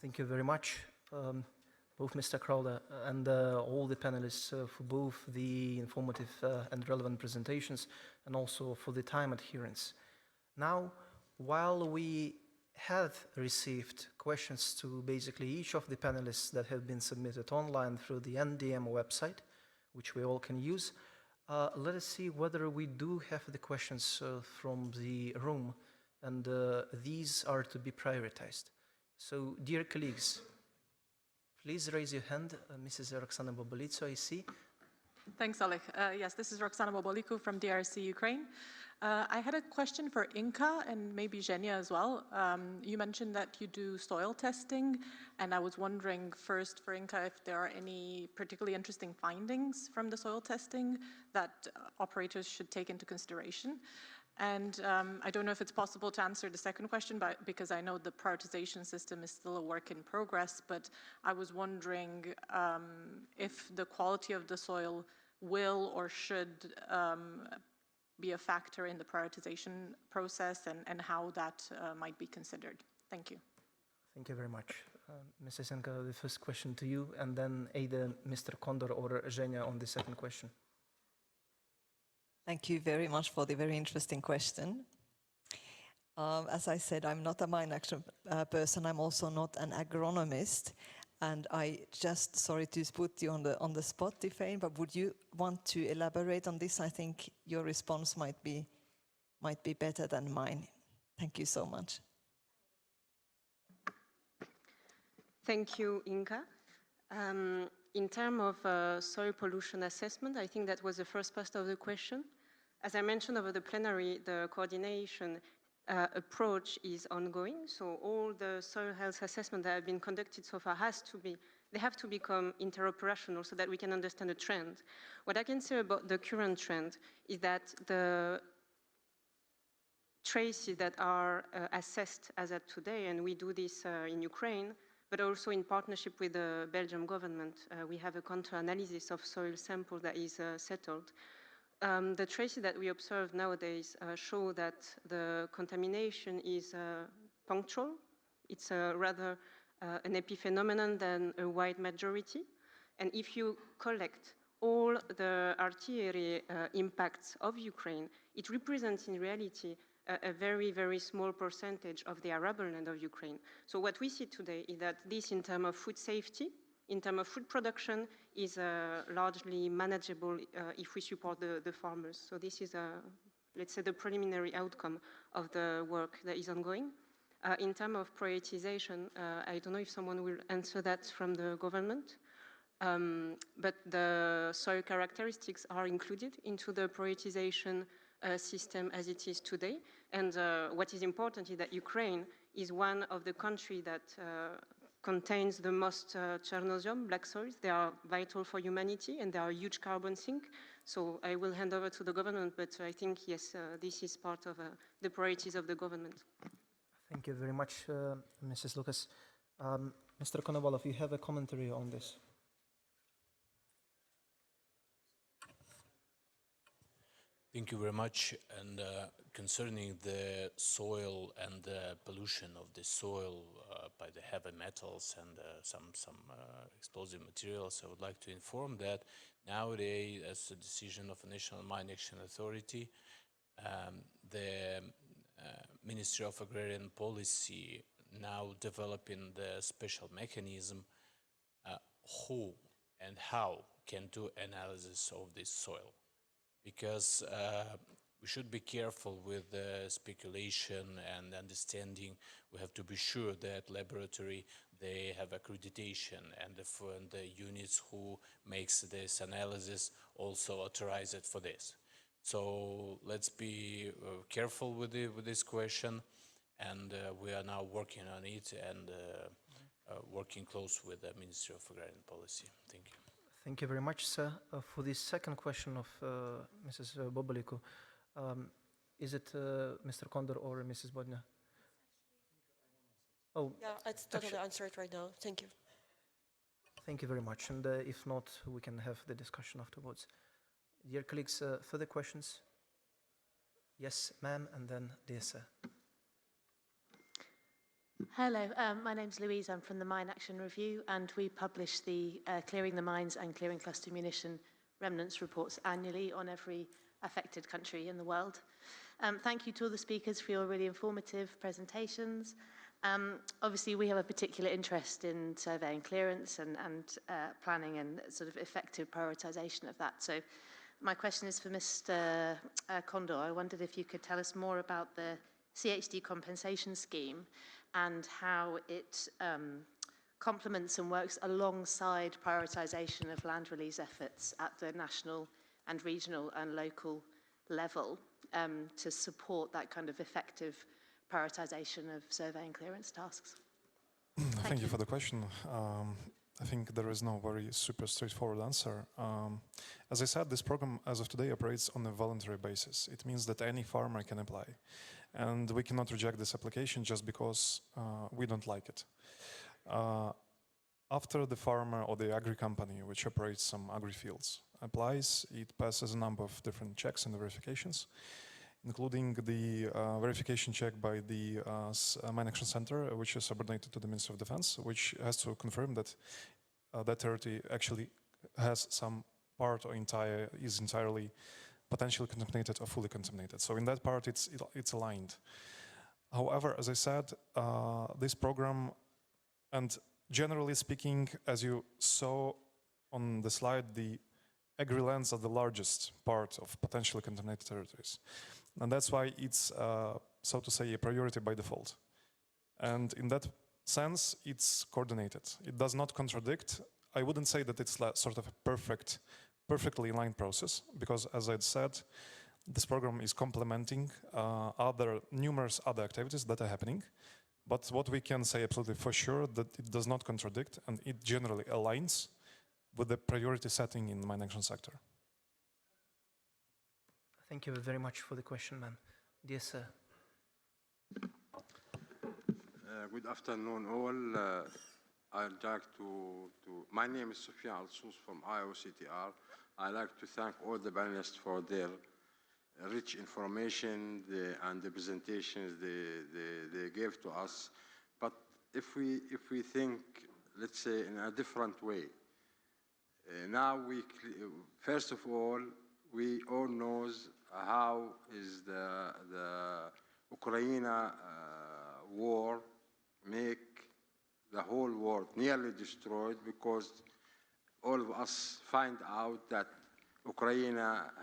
Thank you very much, both Mr. Crowder and all the panelists for both the informative and relevant presentations and also for the time adherence. Now, while we have received questions to basically each of the panelists that have been submitted online through the NDM website, which we all can use. Let us see whether we do have the questions from the room, and these are to be prioritized. So, dear colleagues, please raise your hand. Mrs. Roxana Bobolitso, I see. Thanks, Oleg. Yes, this is Roxana Boboliku from DRC, Ukraine. I had a question for Inka and maybe Zhenya as well. You mentioned that you do soil testing, and I was wondering first for Inka if there are any particularly interesting findings from the soil testing that operators should take into consideration. And I don't know if it's possible to answer the second question, but because I know the prioritization system is still a work in progress, but I was wondering if the quality of the soil will or should be a factor in the prioritization process and how that might be considered. Thank you. Thank you very much. Mrs. Inka, the first question to you, and then either Mr. Condor or Zhenya on the second question. Thank you very much for the very interesting question. As I said, I'm not a mine action person. I'm also not an agronomist. And I just, sorry to put you on the spot, Tiffaine, but would you want to elaborate on this? I think your response might be better than mine. Thank you so much. Thank you, Inka. In terms of soil pollution assessment, I think that was the first part of the question. As I mentioned over the plenary, the coordination approach is ongoing. So all the soil health assessments that have been conducted so far they have to become interoperational so that we can understand the trend. What I can say about the current trend is that the traces that are assessed as of today, and we do this in Ukraine, but also in partnership with the Belgian government, we have a counter-analysis of soil samples that is settled. The traces that we observe nowadays show that the contamination is punctual. It's rather an epiphenomenon than a wide majority. And if you collect all the artillery impacts of Ukraine, it represents in reality a very, very small percentage of the arable land of Ukraine. So what we see today is that this, in terms of food safety, in terms of food production, is largely manageable if we support the farmers. So this is, let's say, the preliminary outcome of the work that is ongoing. In terms of prioritization, I don't know if someone will answer that from the government, but the soil characteristics are included into the prioritization system as it is today. And what is important is that Ukraine is one of the countries that contains the most Chernozem, black soils. They are vital for humanity and they are a huge carbon sink. So I will hand over to the government, but I think, yes, this is part of the priorities of the government. Thank you very much, Mrs. Lucas. Mr. Konovalov, you have a commentary on this. Thank you very much. And concerning the soil and the pollution of the soil by the heavy metals and some explosive materials, I would like to inform that nowadays, as a decision of the National Mine Action Authority, the Ministry of Agrarian Policy now developing the special mechanism who and how can do analysis of this soil. Because we should be careful with speculation and understanding. We have to be sure that laboratory, they have accreditation, and the units who makes this analysis also authorize it for this. So let's be careful with this question, and we are now working on it and working close with the Ministry of Agrarian Policy. Thank you. Thank you very much, sir. For the second question of Mrs. Boboliku, is it Mr. Condor or Mrs. Bodnia? Oh, yeah, it's totally answer it right now. Thank you. Thank you very much. And if not, we can have the discussion afterwards. Dear colleagues, further questions? Yes, ma'am, and then dear sir. Hello, my name's Louise. I'm from the Mine Action Review, and we publish the Clearing the Mines and Clearing Cluster Munition Remnants reports annually on every affected country in the world. Thank you to all the speakers for your really informative presentations. Obviously, we have a particular interest in surveying clearance and planning and sort of effective prioritization of that. So my question is for Mr. Condor. I wondered if you could tell us more about the GICHD compensation scheme and how it complements and works alongside prioritisation of land release efforts at the national and regional and local level to support that kind of effective prioritisation of survey and clearance tasks? Thank you for the question. I think there is no very super straightforward answer. As I said, this program as of today operates on a voluntary basis. It means that any farmer can apply. And we cannot reject this application just because we don't like it. After the farmer or the agri-company, which operates some agri-fields, applies, it passes a number of different checks and verifications, including the verification check by the Mine Action Center, which is subordinated to the Ministry of Defense, which has to confirm that that territory actually has some part or is entirely potentially contaminated or fully contaminated. So in that part, it's aligned. However, as I said, this program, and generally speaking, as you saw on the slide, the agri-lands are the largest part of potentially contaminated territories. And that's why it's, so to say, a priority by default. And in that sense, it's coordinated. It does not contradict. I wouldn't say that it's sort of a perfectly aligned process, because as I said, this program is complementing numerous other activities that are happening. But what we can say absolutely for sure that it does not contradict, and it generally aligns with the priority setting in the mine action sector. Thank you very much for the question, ma'am. Yes, sir. Good afternoon, all. I'd like my name is Sufyan Al-Sous from IOCTR. I'd like to thank all the panelists for their rich information and the presentations they gave to us. But if we think, let's say, in a different way, now first of all, we all knows how is the Ukraine war make the whole world nearly destroyed, because all of us find out that Ukraine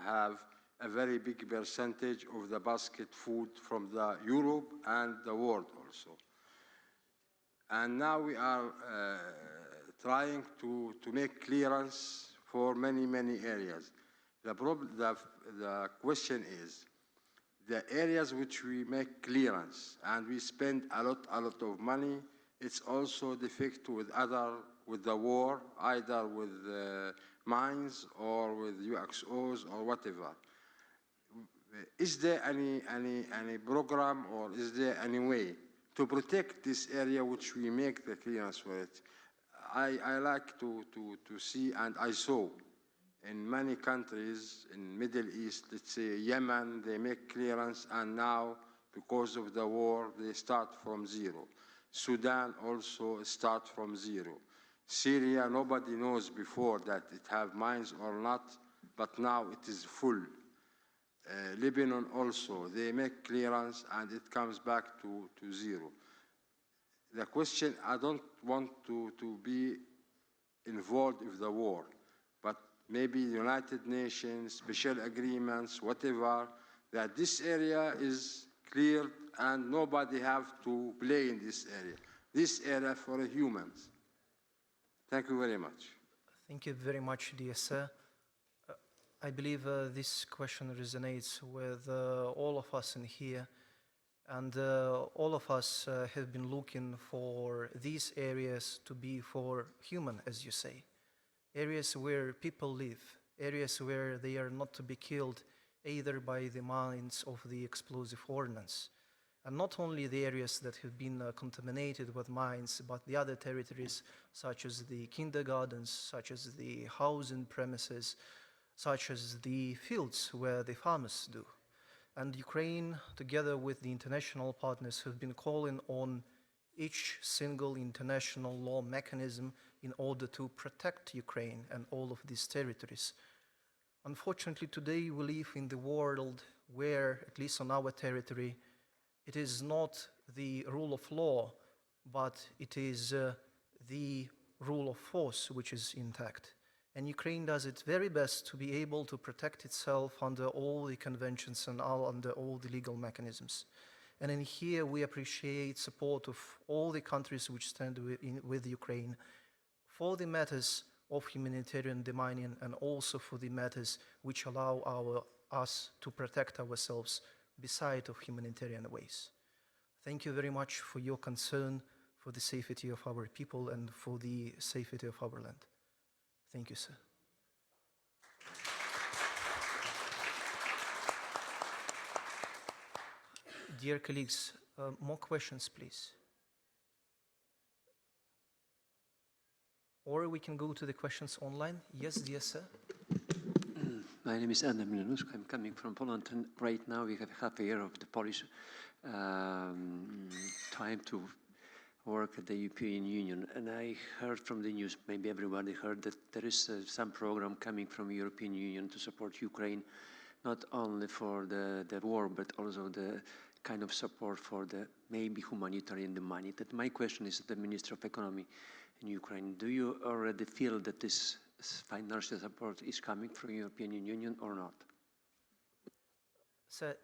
have a very big percentage of the basket food from the Europe and the world also. And now we are trying to make clearance for many, many areas. The question is, the areas which we make clearance and we spend a lot of money, it's also defect with the war, either with mines or with UXOs or whatever. Is there any program, or is there any way to protect this area which we make the clearance for it? I like to see, and I saw in many countries in Middle East, let's say Yemen, they make clearance, and now because of the war, they start from zero. Sudan also start from zero. Syria, nobody knows before that it have mines or not, but now it is full. Lebanon also, they make clearance and it comes back to zero. The question, I don't want to be involved with the war, but maybe United Nations, special agreements, whatever, that this area is cleared and nobody have to play in this area. This area for humans. Thank you very much. Thank you very much, dear sir. I believe this question resonates with all of us in here, and all of us have been looking for these areas to be for human, as you say. Areas where people live, areas where they are not to be killed either by the mines of the explosive ordnance. And not only the areas that have been contaminated with mines, but the other territories such as the kindergartens, such as the housing premises, such as the fields where the farmers do. And Ukraine, together with the international partners, have been calling on each single international law mechanism in order to protect Ukraine and all of these territories. Unfortunately, today we live in the world where, at least on our territory, it is not the rule of law, but it is the rule of force which is intact. And Ukraine does its very best to be able to protect itself under all the conventions and under all the legal mechanisms. And in here, we appreciate support of all the countries which stand with Ukraine for the matters of humanitarian demining and also for the matters which allow us to protect ourselves beside of humanitarian ways. Thank you very much for your concern for the safety of our people and for the safety of our land. Thank you, sir. Dear colleagues, more questions, please. Or we can go to the questions online. Yes, dear sir. My name is NDMUN28. I'm coming from Poland, and right now we have half a year of the Polish time to work at the European Union. And I heard from the news, maybe everybody heard, that there is some program coming from the European Union to support Ukraine, not only for the war, but also the kind of support for the maybe humanitarian money. That my question is to the Minister of Economy in Ukraine. Do you already feel that this financial support is coming from the European Union or not? So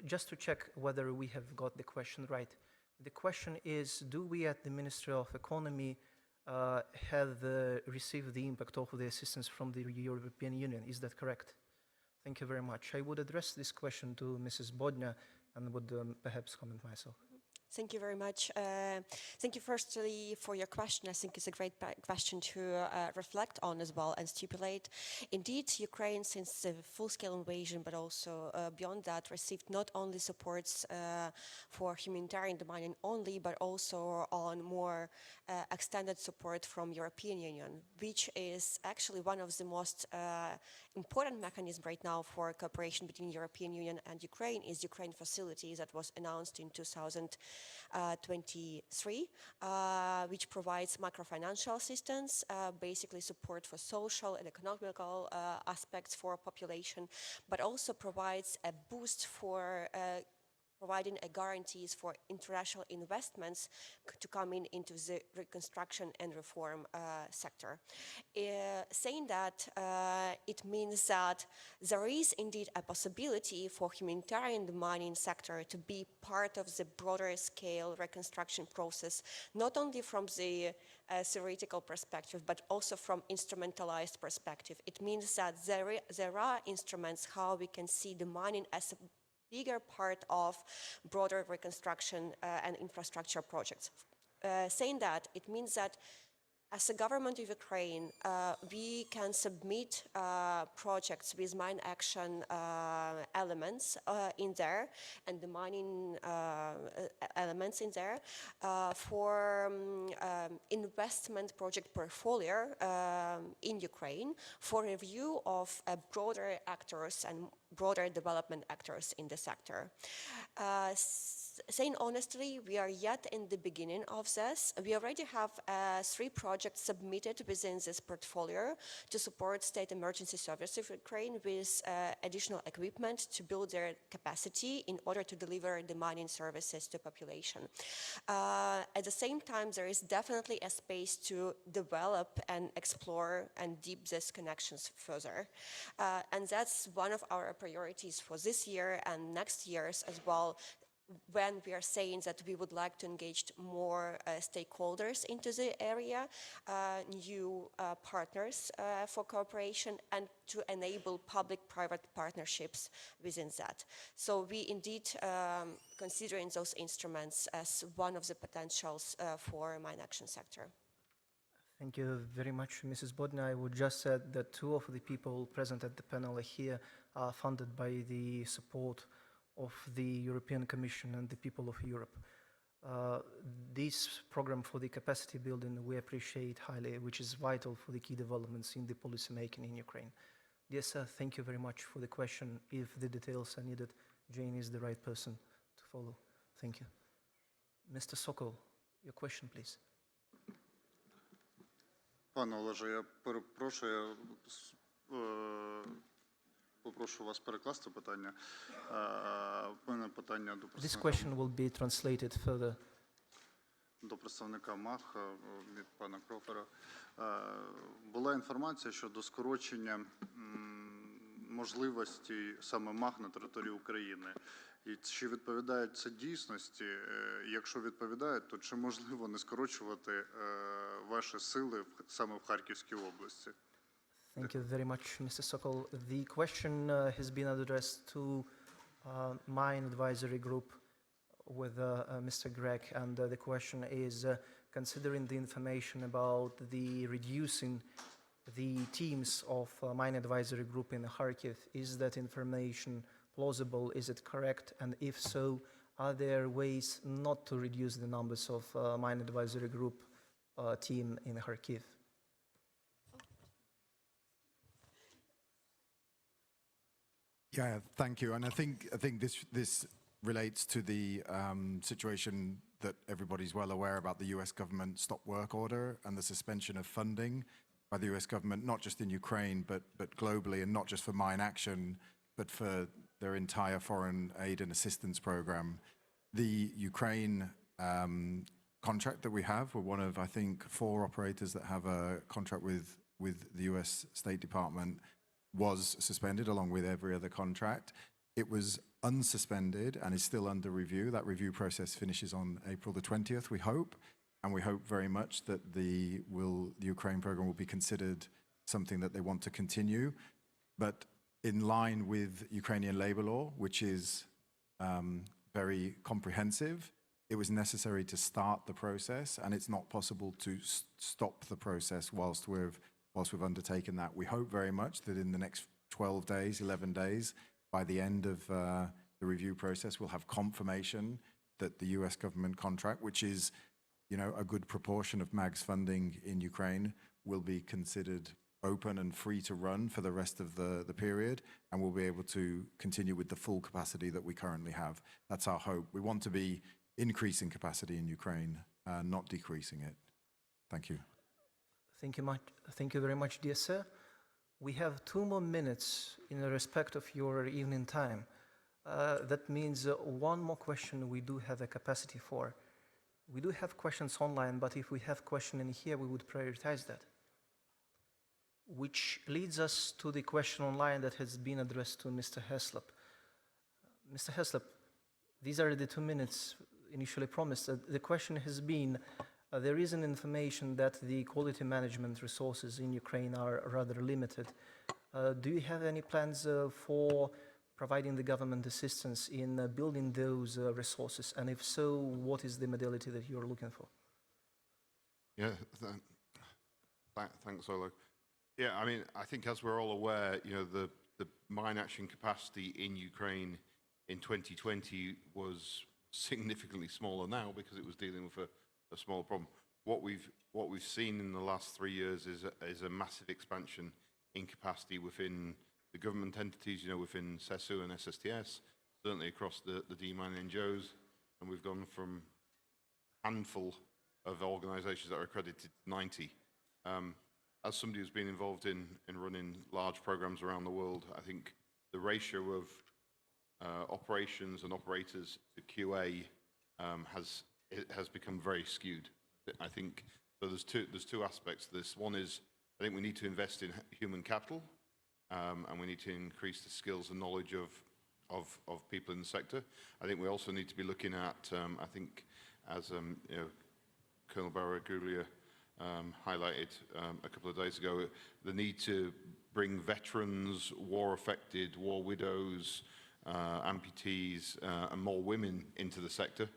just to check whether we have got the question right, the question is, do we at the Ministry of Economy have received the impact of the assistance from the European Union? Is that correct? Thank you very much. I would address this question to Mrs. Bodnia and would perhaps comment myself. Thank you very much. Thank you firstly for your question. I think it's a great question to reflect on as well and stipulate. Indeed, Ukraine, since the full-scale invasion, but also beyond that, received not only supports for humanitarian demining only, but also on more extended support from European Union, which is actually one of the most important mechanisms right now for cooperation between European Union and Ukraine is Ukraine facility that was announced in 2023, which provides microfinancial assistance, basically support for social and economical aspects for population, but also provides a boost for providing guarantees for international investments to come into the reconstruction and reform sector. Saying that, it means that there is indeed a possibility for humanitarian demining sector to be part of the broader scale reconstruction process, not only from the theoretical perspective, but also from instrumentalized perspective. It means that there are instruments how we can see demining as a bigger part of broader reconstruction and infrastructure projects. Saying that, it means that as a government of Ukraine, we can submit projects with mine action elements in there and the mining elements in there for investment project portfolio in Ukraine for review of broader actors and broader development actors in the sector. Saying honestly, we are yet in the beginning of this. We already have 3 projects submitted within this portfolio to support state emergency services of Ukraine with additional equipment to build their capacity in order to deliver the mining services to population. At the same time, there is definitely a space to develop and explore and deep these connections further. And that's one of our priorities for this year and next years as well, when we are saying that we would like to engage more stakeholders into the area, new partners for cooperation, and to enable public-private partnerships within that. So we indeed considering those instruments as one of the potentials for mine action sector. Thank you very much, Mrs. Bodna. I would just add that 2 of the people present at the panel here are funded by the support of the European Commission and the people of Europe. This program for the capacity building we appreciate highly, which is vital for the key developments in the policy making in Ukraine. Yes, sir, thank you very much for the question. If the details are needed, Jane is the right person to follow. Thank you. Mr. Sokol, your question, please. Пане Олеже, я перепрошую, попрошу вас перекласти питання. В мене питання до This question will be translated further. До представника МАГ від пана Крофера. Була інформація щодо скорочення можливості саме МАГ на території України. І чи відповідає це дійсності? Якщо відповідає, то чи можливо не скорочувати ваші сили саме в Харківській області? Thank you very much, Mr. Sokol. The question has been addressed to Mine Advisory Group with Mr. Greg, and the question is, considering the information about the reducing the teams of Mine Advisory Group in Kharkiv, is that information plausible? Is it correct? And if so, are there ways not to reduce the numbers of Mine Advisory Group team in Kharkiv? Yeah, thank you. And I think this relates to the situation that everybody's well aware about, the US government stop work order and the suspension of funding by the US government, not just in Ukraine, but globally, and not just for mine action, but for their entire foreign aid and assistance program. The Ukraine contract that we have, we're one of, I think, 4 operators that have a contract with the US State Department, was suspended along with every other contract. It was unsuspended and is still under review. That review process finishes on April the 20th, we hope. And we hope very much that the Ukraine program will be considered something that they want to continue. But in line with Ukrainian labor law, which is very comprehensive, it was necessary to start the process, and it's not possible to stop the process whilst we've undertaken that. We hope very much that in the next 12 days, 11 days, by the end of the review process, we'll have confirmation that the US government contract, which is, you know, a good proportion of MAG's funding in Ukraine, will be considered open and free to run for the rest of the period, and we'll be able to continue with the full capacity that we currently have. That's our hope. We want to be increasing capacity in Ukraine, not decreasing it. Thank you. Thank you very much, dear sir. We have 2 more minutes in respect of your evening time. That means 1 more question we do have a capacity for. We do have questions online, but if we have question in here, we would prioritize that. Which leads us to the question online that has been addressed to Mr. Heslop. Mr. Heslop, these are the 2 minutes initially promised. The question has been, there is an information that the quality management resources in Ukraine are rather limited. Do you have any plans for providing the government assistance in building those resources? And if so, what is the modality that you're looking for? Yeah, thanks, Oleg. Yeah, I mean, I think as we're all aware, you know, the mine action capacity in Ukraine in 2020 was significantly smaller now because it was dealing with a small problem. What we've seen in the last 3 years is a massive expansion in capacity within the government entities, you know, within CESU and SSTS, certainly across the demining NGOs, and we've gone from a handful of organizations that are accredited to 90. As somebody who's been involved in running large programs around the world, I think the ratio of operations and operators to QA has become very skewed. I think so. There's two aspects to this. One is I think we need to invest in human capital, and we need to increase the skills and knowledge of people in the sector. I think we also need to be looking at, I think, as you know, Colonel Barragulia highlighted a couple of days ago, the need to bring veterans, war-affected, war widows, amputees, and more women into the sector.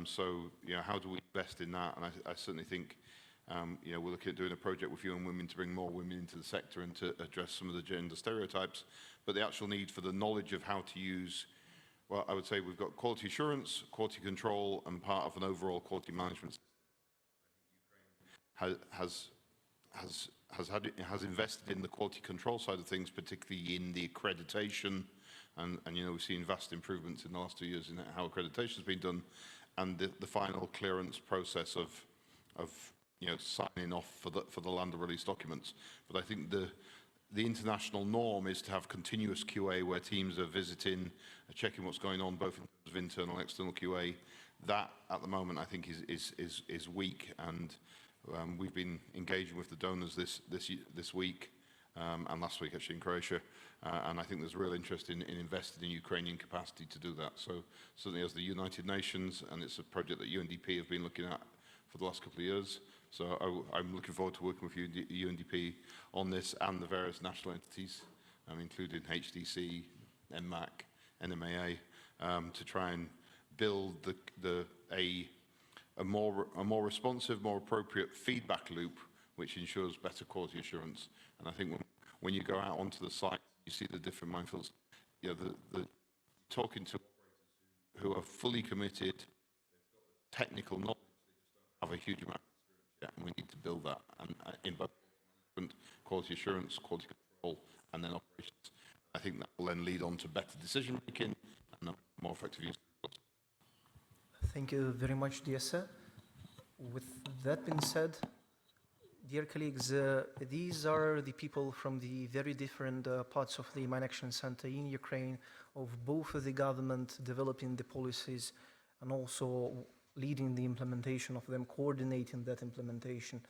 So, you know, how do we invest in that? And I certainly think, you know, we're looking at doing a project with UN Women to bring more women into the sector and to address some of the gender stereotypes. But the actual need for the knowledge of how to use, well, I would say we've got quality assurance, quality control, and part of an overall quality management system. Has invested in the quality control side of things, particularly in the accreditation, and you know, we've seen vast improvements in the last 2 years in how accreditation has been done, and the final clearance process of you know, signing off for the land release documents. But I think the international norm is to have continuous QA where teams are visiting, checking what's going on, both in terms of internal and external QA. That, at the moment, I think is weak, and we've been engaging with the donors this week and last week actually in Croatia. And I think there's real interest in investing in Ukrainian capacity to do that. So certainly as the United Nations, and it's a project that UNDP have been looking at for the last couple of years. So I'm looking forward to working with UNDP on this and the various national entities, including HDC, NMAC, NMAA, to try and build a more responsive, more appropriate feedback loop, which ensures better quality assurance. And I think when you go out onto the site, you see the different minefields. You know, the talking to operators who are fully committed, technical knowledge, they just don't have a huge amount of experience yet, and we need to build that in both quality assurance, quality control, and then operations. I think that will then lead on to better decision making and a more effective use. Thank you very much, dear sir. With that being said, dear colleagues, these are the people from the very different parts of the Mine Action Center in Ukraine, of both the government developing the policies and also leading the implementation of them, coordinating that implementation,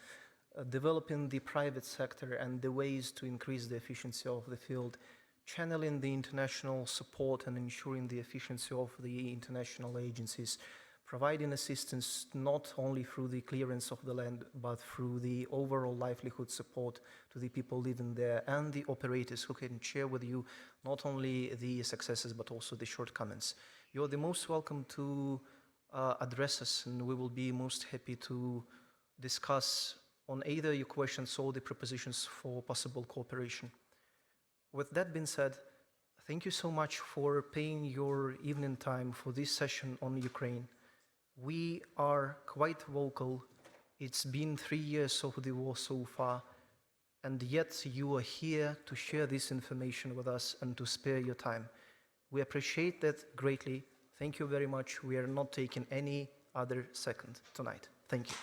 developing the private sector and the ways to increase the efficiency of the field, channeling the international support and ensuring the efficiency of the international agencies, providing assistance not only through the clearance of the land, but through the overall livelihood support to the people living there and the operators who can share with you not only the successes, but also the shortcomings. You're the most welcome to address us, and we will be most happy to discuss on either your questions or the propositions for possible cooperation. With that being said, thank you so much for paying your evening time for this session on Ukraine. We are quite vocal. It's been 3 years of the war so far, and yet you are here to share this information with us and to spare your time. We appreciate that greatly. Thank you very much. We are not taking any other second tonight. Thank you.